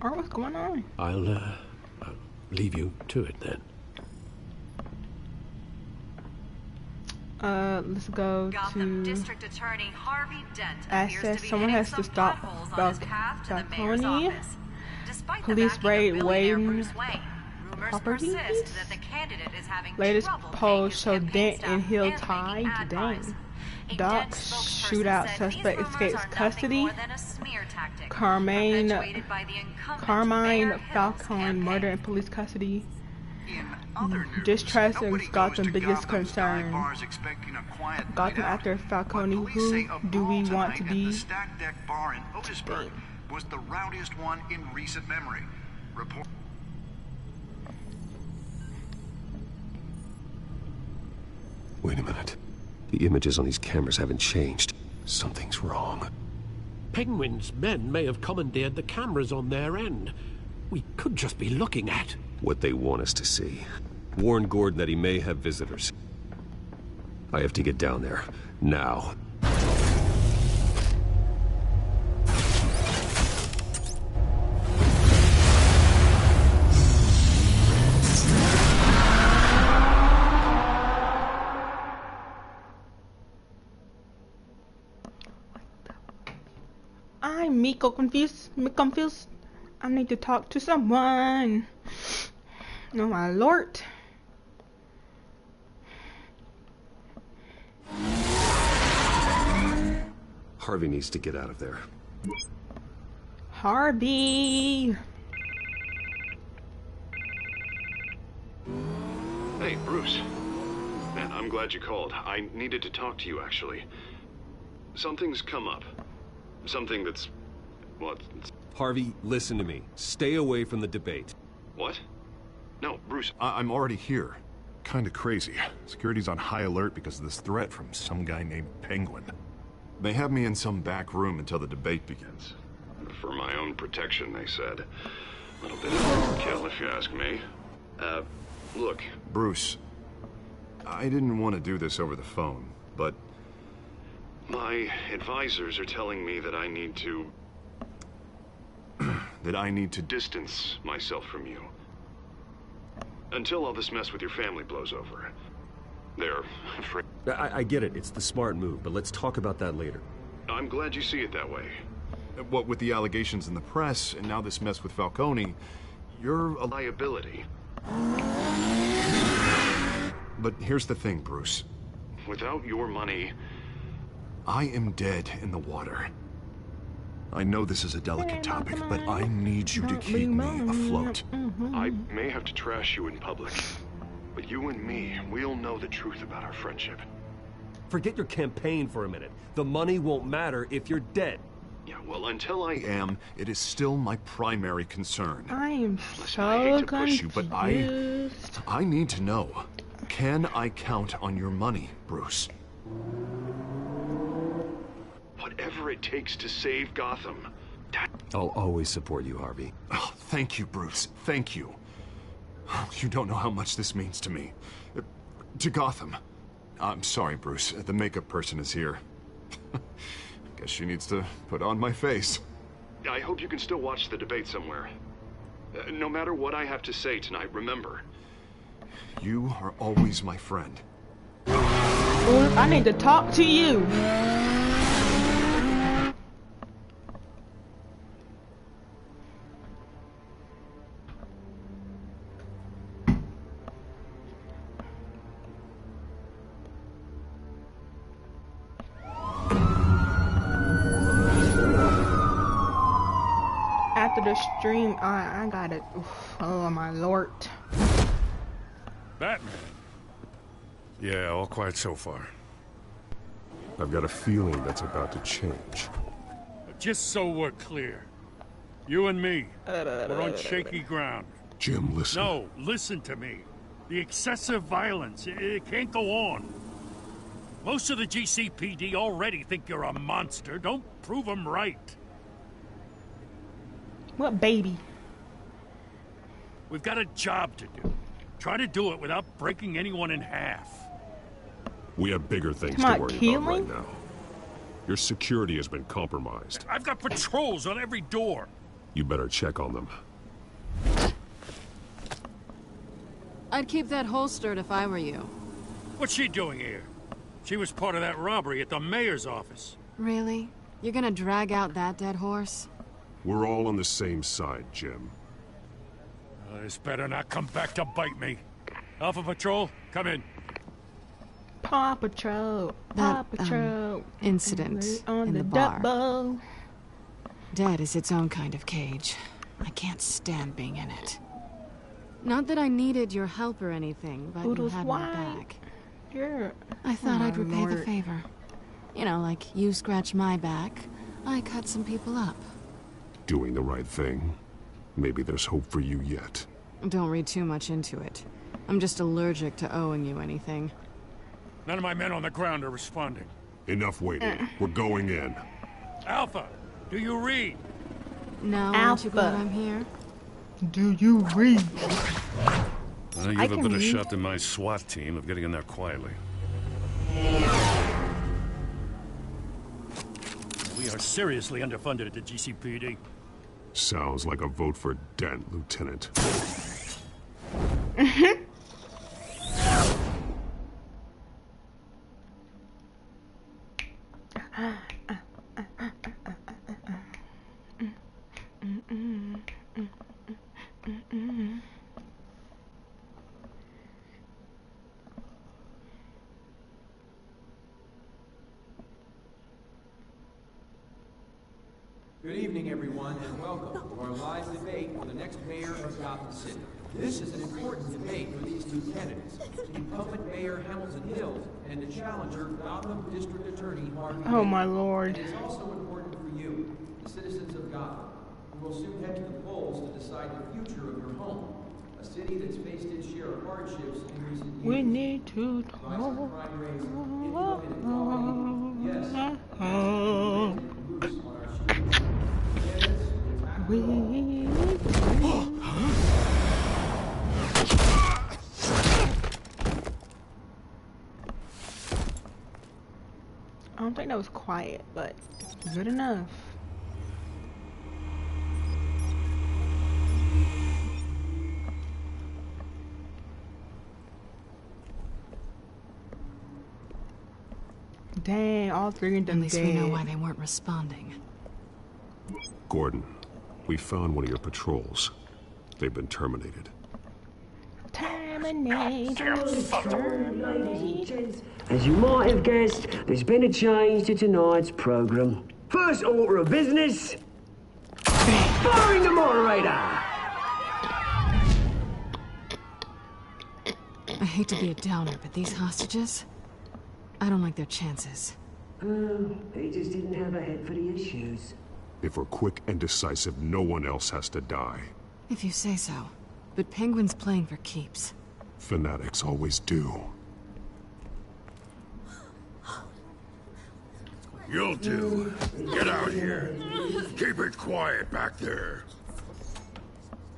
Alright, what's going on? I'll leave you to it then. Let's go Gotham to District Attorney Harvey Dent access. Someone has to stop Falcone. Police raid Wayne property. Latest polls show Dent in heel tie. Dang. Doc shootout suspect escapes custody. Carmine Falcone murder in police custody. Distrust is Gotham's biggest concern. Gotham actor Falcone, who do we want to be? Was the rowdiest one in recent memory. Wait a minute. The images on these cameras haven't changed. Something's wrong. Penguin's men may have commandeered the cameras on their end. We could just be looking at what they want us to see. Warn Gordon that he may have visitors. I have to get down there. Now. I'm Miko confused. I need to talk to someone. Oh my lord. Harvey needs to get out of there. Harvey. Hey, Bruce. Man, I'm glad you called. I needed to talk to you, actually. Something's come up. Something that's... what? Harvey, listen to me. Stay away from the debate. What? No, Bruce, I'm already here. Kinda crazy. Security's on high alert because of this threat from some guy named Penguin. They have me in some back room until the debate begins. For my own protection, they said. A little bit of overkill, if you ask me. Look, Bruce, I didn't want to do this over the phone, but my advisors are telling me that I need to... that I need to distance myself from you. Until all this mess with your family blows over. They're afraid... I get it. It's the smart move, but let's talk about that later. I'm glad you see it that way. What with the allegations in the press, and now this mess with Falcone, you're a liability. But here's the thing, Bruce. Without your money, I am dead in the water. I know this is a delicate topic, but I need you to keep me afloat. I may have to trash you in public, but you and me, we'll know the truth about our friendship. Forget your campaign for a minute. The money won't matter if you're dead. Yeah, well, until I am, it is still my primary concern. I am Listen, I hate so to push you, but confused. I need to know. Can I count on your money, Bruce? Whatever it takes to save Gotham. I'll always support you, Harvey. Oh, thank you, Bruce. Thank you. You don't know how much this means to me. To Gotham. I'm sorry, Bruce. The makeup person is here. Guess she needs to put on my face. I hope you can still watch the debate somewhere. No matter what I have to say tonight, remember, you are always my friend. I need to talk to you. the stream. I got it. Oof, oh my lord. Batman. Yeah, all quiet so far. I've got a feeling that's about to change. Just so we're clear, you and me, we're on shaky ground. Jim, listen. No, listen to me. The excessive violence, it can't go on. Most of the GCPD already think you're a monster. Don't prove them right. What baby? We've got a job to do. Try to do it without breaking anyone in half. We have bigger things Come on, to worry killing? about right now. Your security has been compromised. I've got patrols on every door. You better check on them. I'd keep that holstered if I were you. What's she doing here? She was part of that robbery at the mayor's office. Really? You're gonna drag out that dead horse? We're all on the same side, Jim. This better not come back to bite me. Alpha Patrol, come in. Paw Patrol. Paw Patrol. Incident on in the the bar. double. Dead is its own kind of cage. I can't stand being in it. Not that I needed your help or anything, but Poodle's you had white. my back. Yeah. I thought Oh, I'd repay the Lord. favor. You know, like you scratch my back, I cut some people up. Doing the right thing. Maybe there's hope for you yet. Don't read too much into it. I'm just allergic to owing you anything. None of my men on the ground are responding. Enough waiting. We're going in. Alpha, do you read? No, aren't you glad I'm here? Do you read? You have a better shot than my SWAT team of getting in there quietly. We are seriously underfunded at the GCPD. Sounds like a vote for Dent, Lieutenant. Good evening, everyone, and welcome to our live debate for the next mayor of Gotham City. This is an important debate for these two candidates, incumbent Mayor Hamilton Hills and the challenger, Gotham District Attorney Harvey Oh Dent. my lord. It is also important for you, the citizens of Gotham, who will soon head to the polls to decide the future of your home, a city that's faced its share of hardships in recent years. We need to Rising talk. crime rates, income inequality, yes, Bruce on our streets. I don't think that was quiet, but good enough. Dang, all three of them At least we know dead. why they weren't responding. Gordon, we found one of your patrols. They've been terminated. Terminated. As you might have guessed, there's been a change to tonight's program. First order of business, firing the moderator. I hate to be a downer, but these hostages, I don't like their chances. He just didn't have a head for the issues. If we're quick and decisive, no one else has to die. If you say so. But Penguin's playing for keeps. Fanatics always do. You'll do. Get out here. Keep it quiet back there.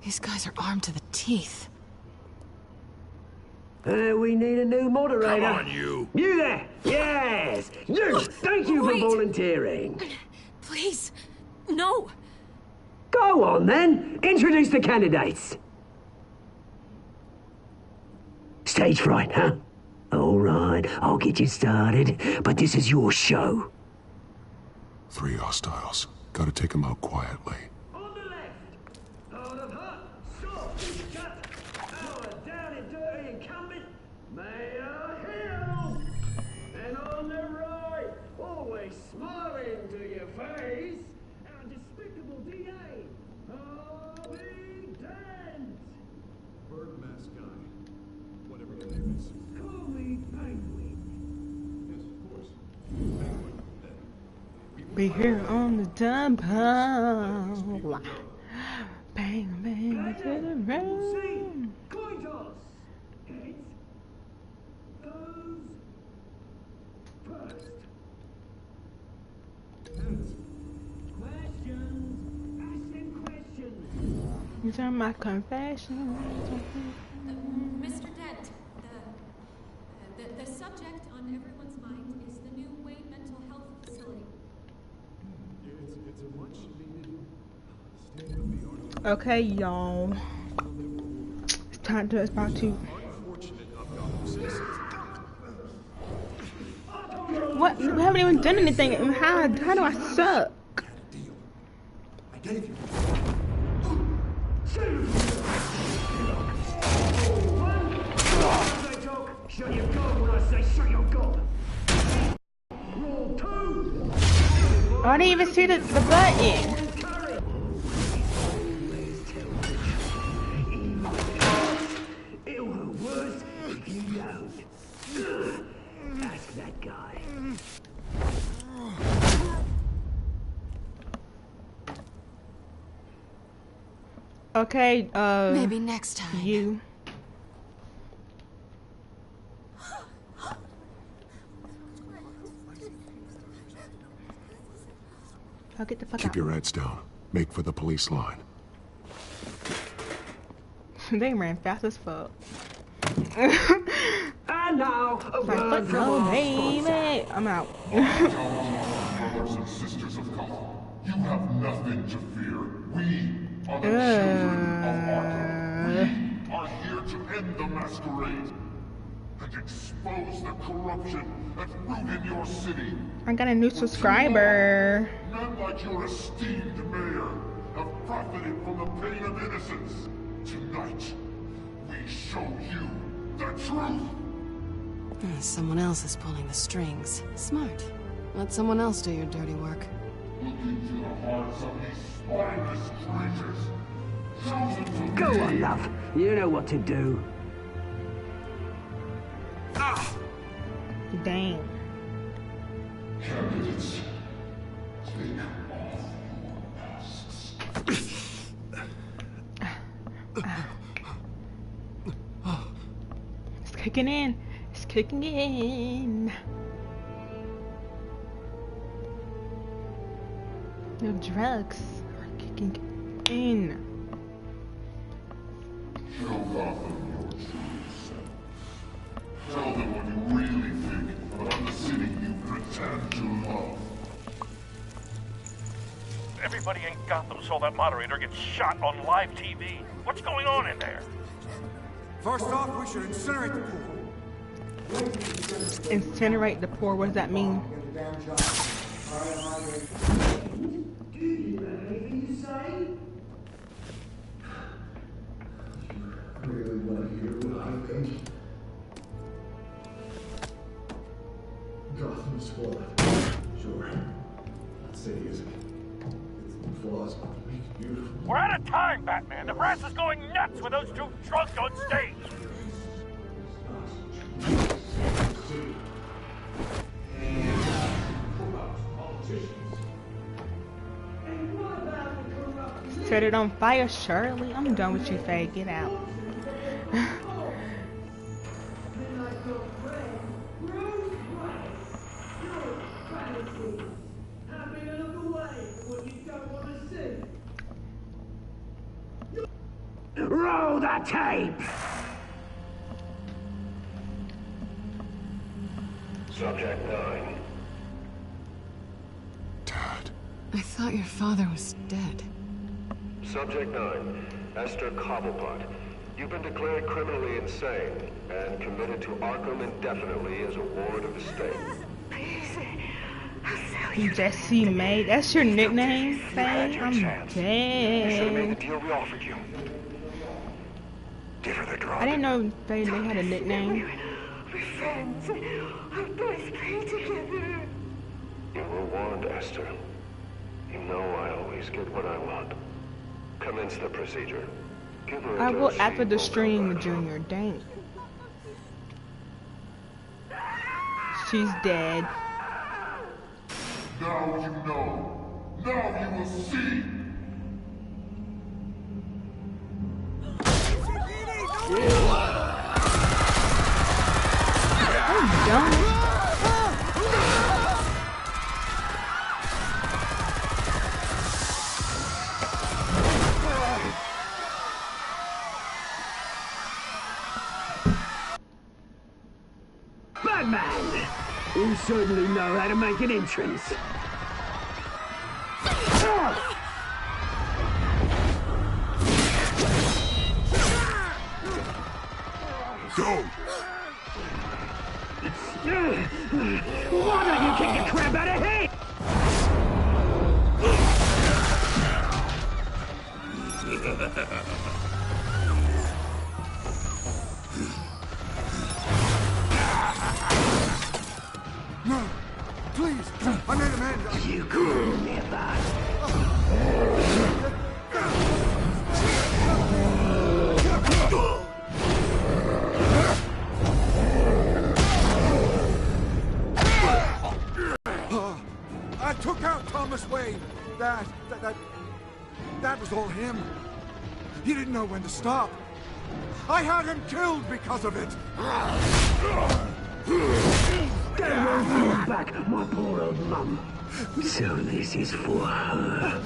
These guys are armed to the teeth. We need a new moderator. Come on, you. You there! Yes! You! Thank you for volunteering. Please, no. Go on, then. Introduce the candidates. Stage fright, huh? All right, I'll get you started, but this is your show. 3 hostiles. Gotta take them out quietly. On the left, out of hut, soft, shut, our down and dirty incumbent, Mayor Hill. And on the right, always smiling to your face, our despicable DA, Harvey Dent! Bird mask guy. Whatever your name is. Call me Penguin. Yes, of course. Penguin. Be here on the dump hole. Bang, bang, to the room. Coin toss! Heads goes first. Heads. Questions! Ask them questions! These are my confessions. Mr. Dent, the subject on everyone's mind is the new Wayne Mental Health Facility. It's a much needed state-of-the-art. Okay, y'all. It's time to about to. What? We haven't even done anything. How do I suck? I gave you. Shut your gob when I say shut your gob. Roll 2. I didn't even see the button. It'll hurt worse if you don't. Ask that guy. Okay, maybe next time. You. I'll get the fuck Keep out. your heads down. Make for the police line. They ran fast as fuck. And now, a word from oh, our baby. I'm out. Brothers and sisters of Gotham, you have nothing to fear. We are the children of Arkham. We are here to end the masquerade and expose the corruption at root in your city. I got a new subscriber. Men like your esteemed mayor have profited from the pain of innocence. Tonight, we show you the truth. Someone else is pulling the strings. Smart. Let someone else do your dirty work. Look into the hearts of these spineless creatures. Chosen to Go lead. on, love. You know what to do. Dang. Candidates, take off your masks. It's kicking in. It's kicking in. The drugs are kicking in. Show Gotham your true self. Tell them what you really think about the city you pretend to love. Everybody in Gotham saw that moderator get shot on live TV. What's going on in there? First off, we should incinerate the pool. Incinerate the poor. What does that mean? Do you have anything to say? Really want to hear what I think? Gotham Squad. Sure. Not city, is it? It's some flaws, but make it beautiful. We're out of time, Batman. The brass is going nuts with those two drunks on stage. Set it on fire, Shirley. I'm done with you, Faye. Get out. Roll the tape! Subject 9. Dad. I thought your father was dead. Subject 9. Esther Cobblepot. You've been declared criminally insane and committed to Arkham indefinitely as a ward of the state. Jesse May. That's your nickname, Faye? I'm You should have made the dead. deal we offered you. Give her the drug. I didn't know they had a nickname. We're friends. Our boys play together. You were warned, Esther. You know I always get what I want. Commence the procedure. Give her a I will dose after she the won't stream, outrun her. Junior. Dang. She's dead. Now you know. Now you will see. Oh, dumb. Batman! You certainly know how to make an entrance. Go! Why don't you kick the crap out of him? No! Please! I made him end! You could never. I took out Thomas Wayne. That was all him. He didn't know when to stop. I had him killed because of it. That won't bring back my poor old mum. So this is for her.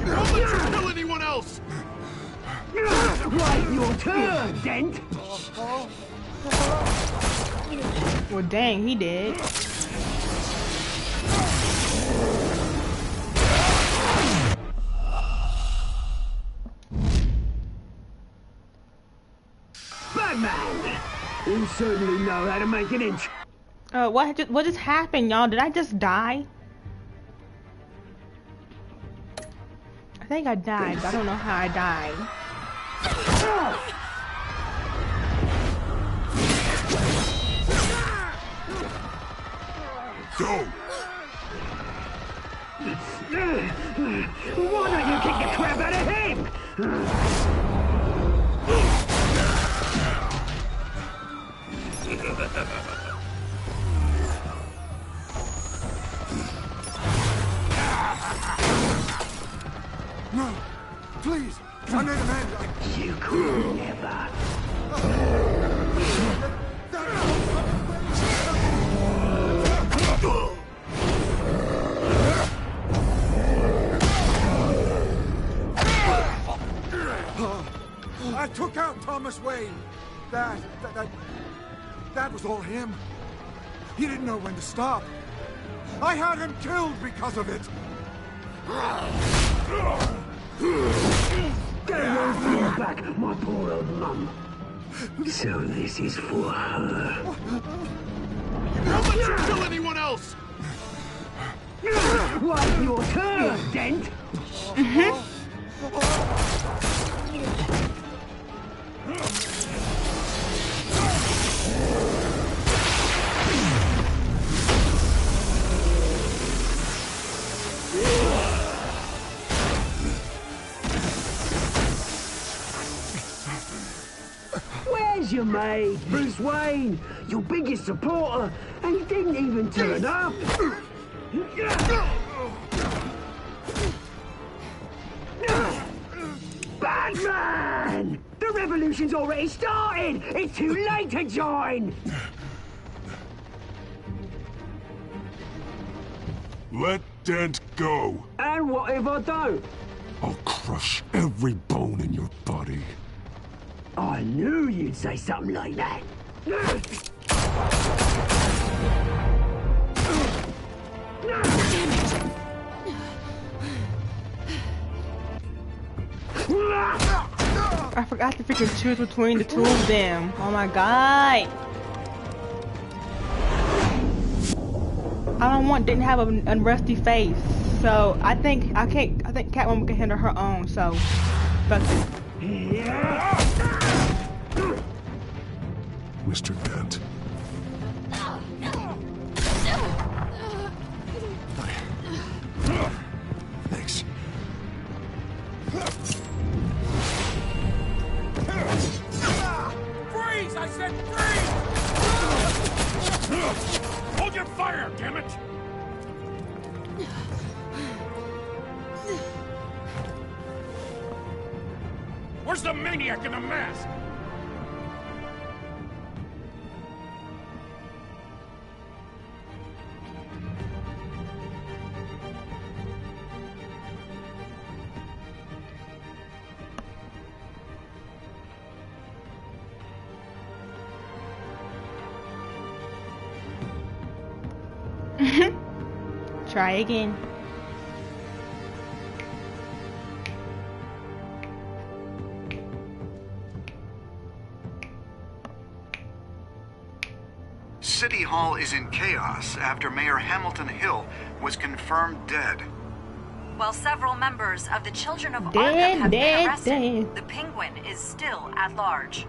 Don't let you kill anyone else! Right, your turn, Dent. Well, dang, he did. Batman! You certainly know how to make an entrance. What just happened, y'all? Did I just die? I think I died, but I don't know how I died. Go! Why don't you kick the crap out of him? No! Please! I made him end! You could never. I took out Thomas Wayne. That was all him. He didn't know when to stop. I had him killed because of it. That won't bring back my poor old mum. So this is for her. Don't let you kill anyone else! Right, your turn, Dent. Where's your mate, Bruce Wayne? Your biggest supporter, and he didn't even turn up. Batman! The revolution's already started! It's too late to join! Let Dent go. And what if I don't? I'll crush every bone in your body. I knew you'd say something like that. I forgot to freaking choose between the two of them. Oh my god. I don't want didn't have a rusty face. So I think Catwoman can handle her own, so fuck it. Mr. Dent. Thanks. Hold your fire, damn it! Where's the maniac in the mask? Try again. City Hall is in chaos after Mayor Hamilton Hill was confirmed dead. While several members of the Children of Dead, Arkham have been dead, arrested, dead. the Penguin is still at large.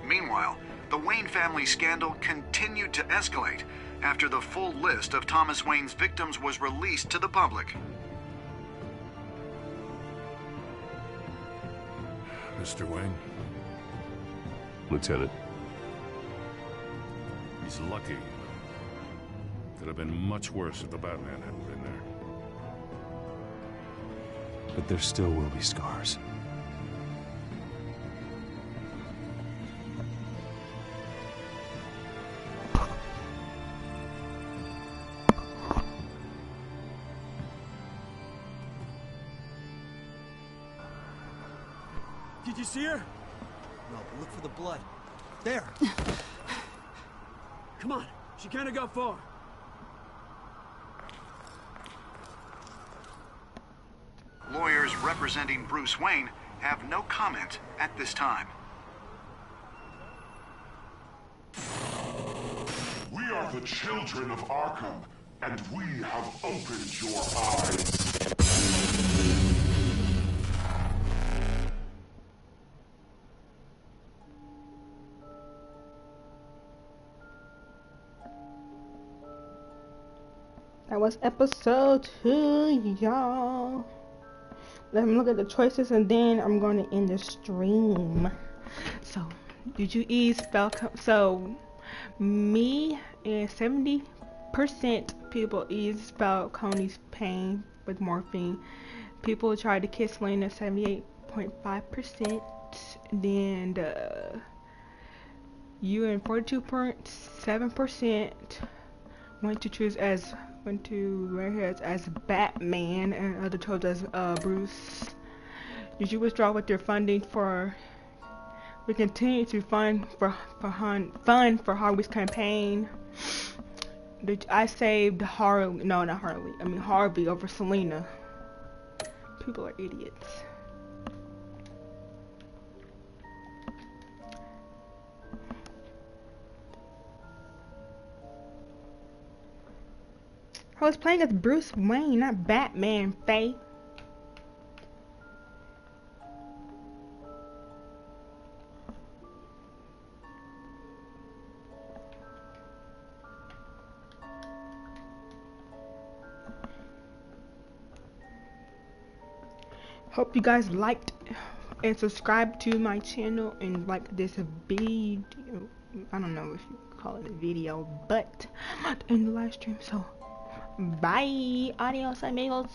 Meanwhile, the Wayne family scandal continued to escalate after the full list of Thomas Wayne's victims was released to the public. Mr. Wayne? Lieutenant. He's lucky. Could have been much worse if the Batman hadn't been there. But there still will be scars. Did you see her? No, but look for the blood. There. Come on. She can't have got far. Lawyers representing Bruce Wayne have no comment at this time. We are the children of Arkham, and we have opened your eyes. That was episode 2, y'all. Let me look at the choices and then I'm going to end the stream. So, did you eat so, me and 70% people eat Falcone's pain with morphine. People tried to kiss Lena, 78.5%. Then you and 42.7% went to redheads as Batman, and other chose as Bruce. Did you withdraw with your funding for? We continue to fund for Harvey's campaign. I saved Harley. No, not Harley. I mean Harvey over Selena. People are idiots. I was playing as Bruce Wayne, not Batman, Faye. Hope you guys liked and subscribed to my channel and like this video. I don't know if you call it a video, but I'm not in the live stream, so bye. Adios, amigos.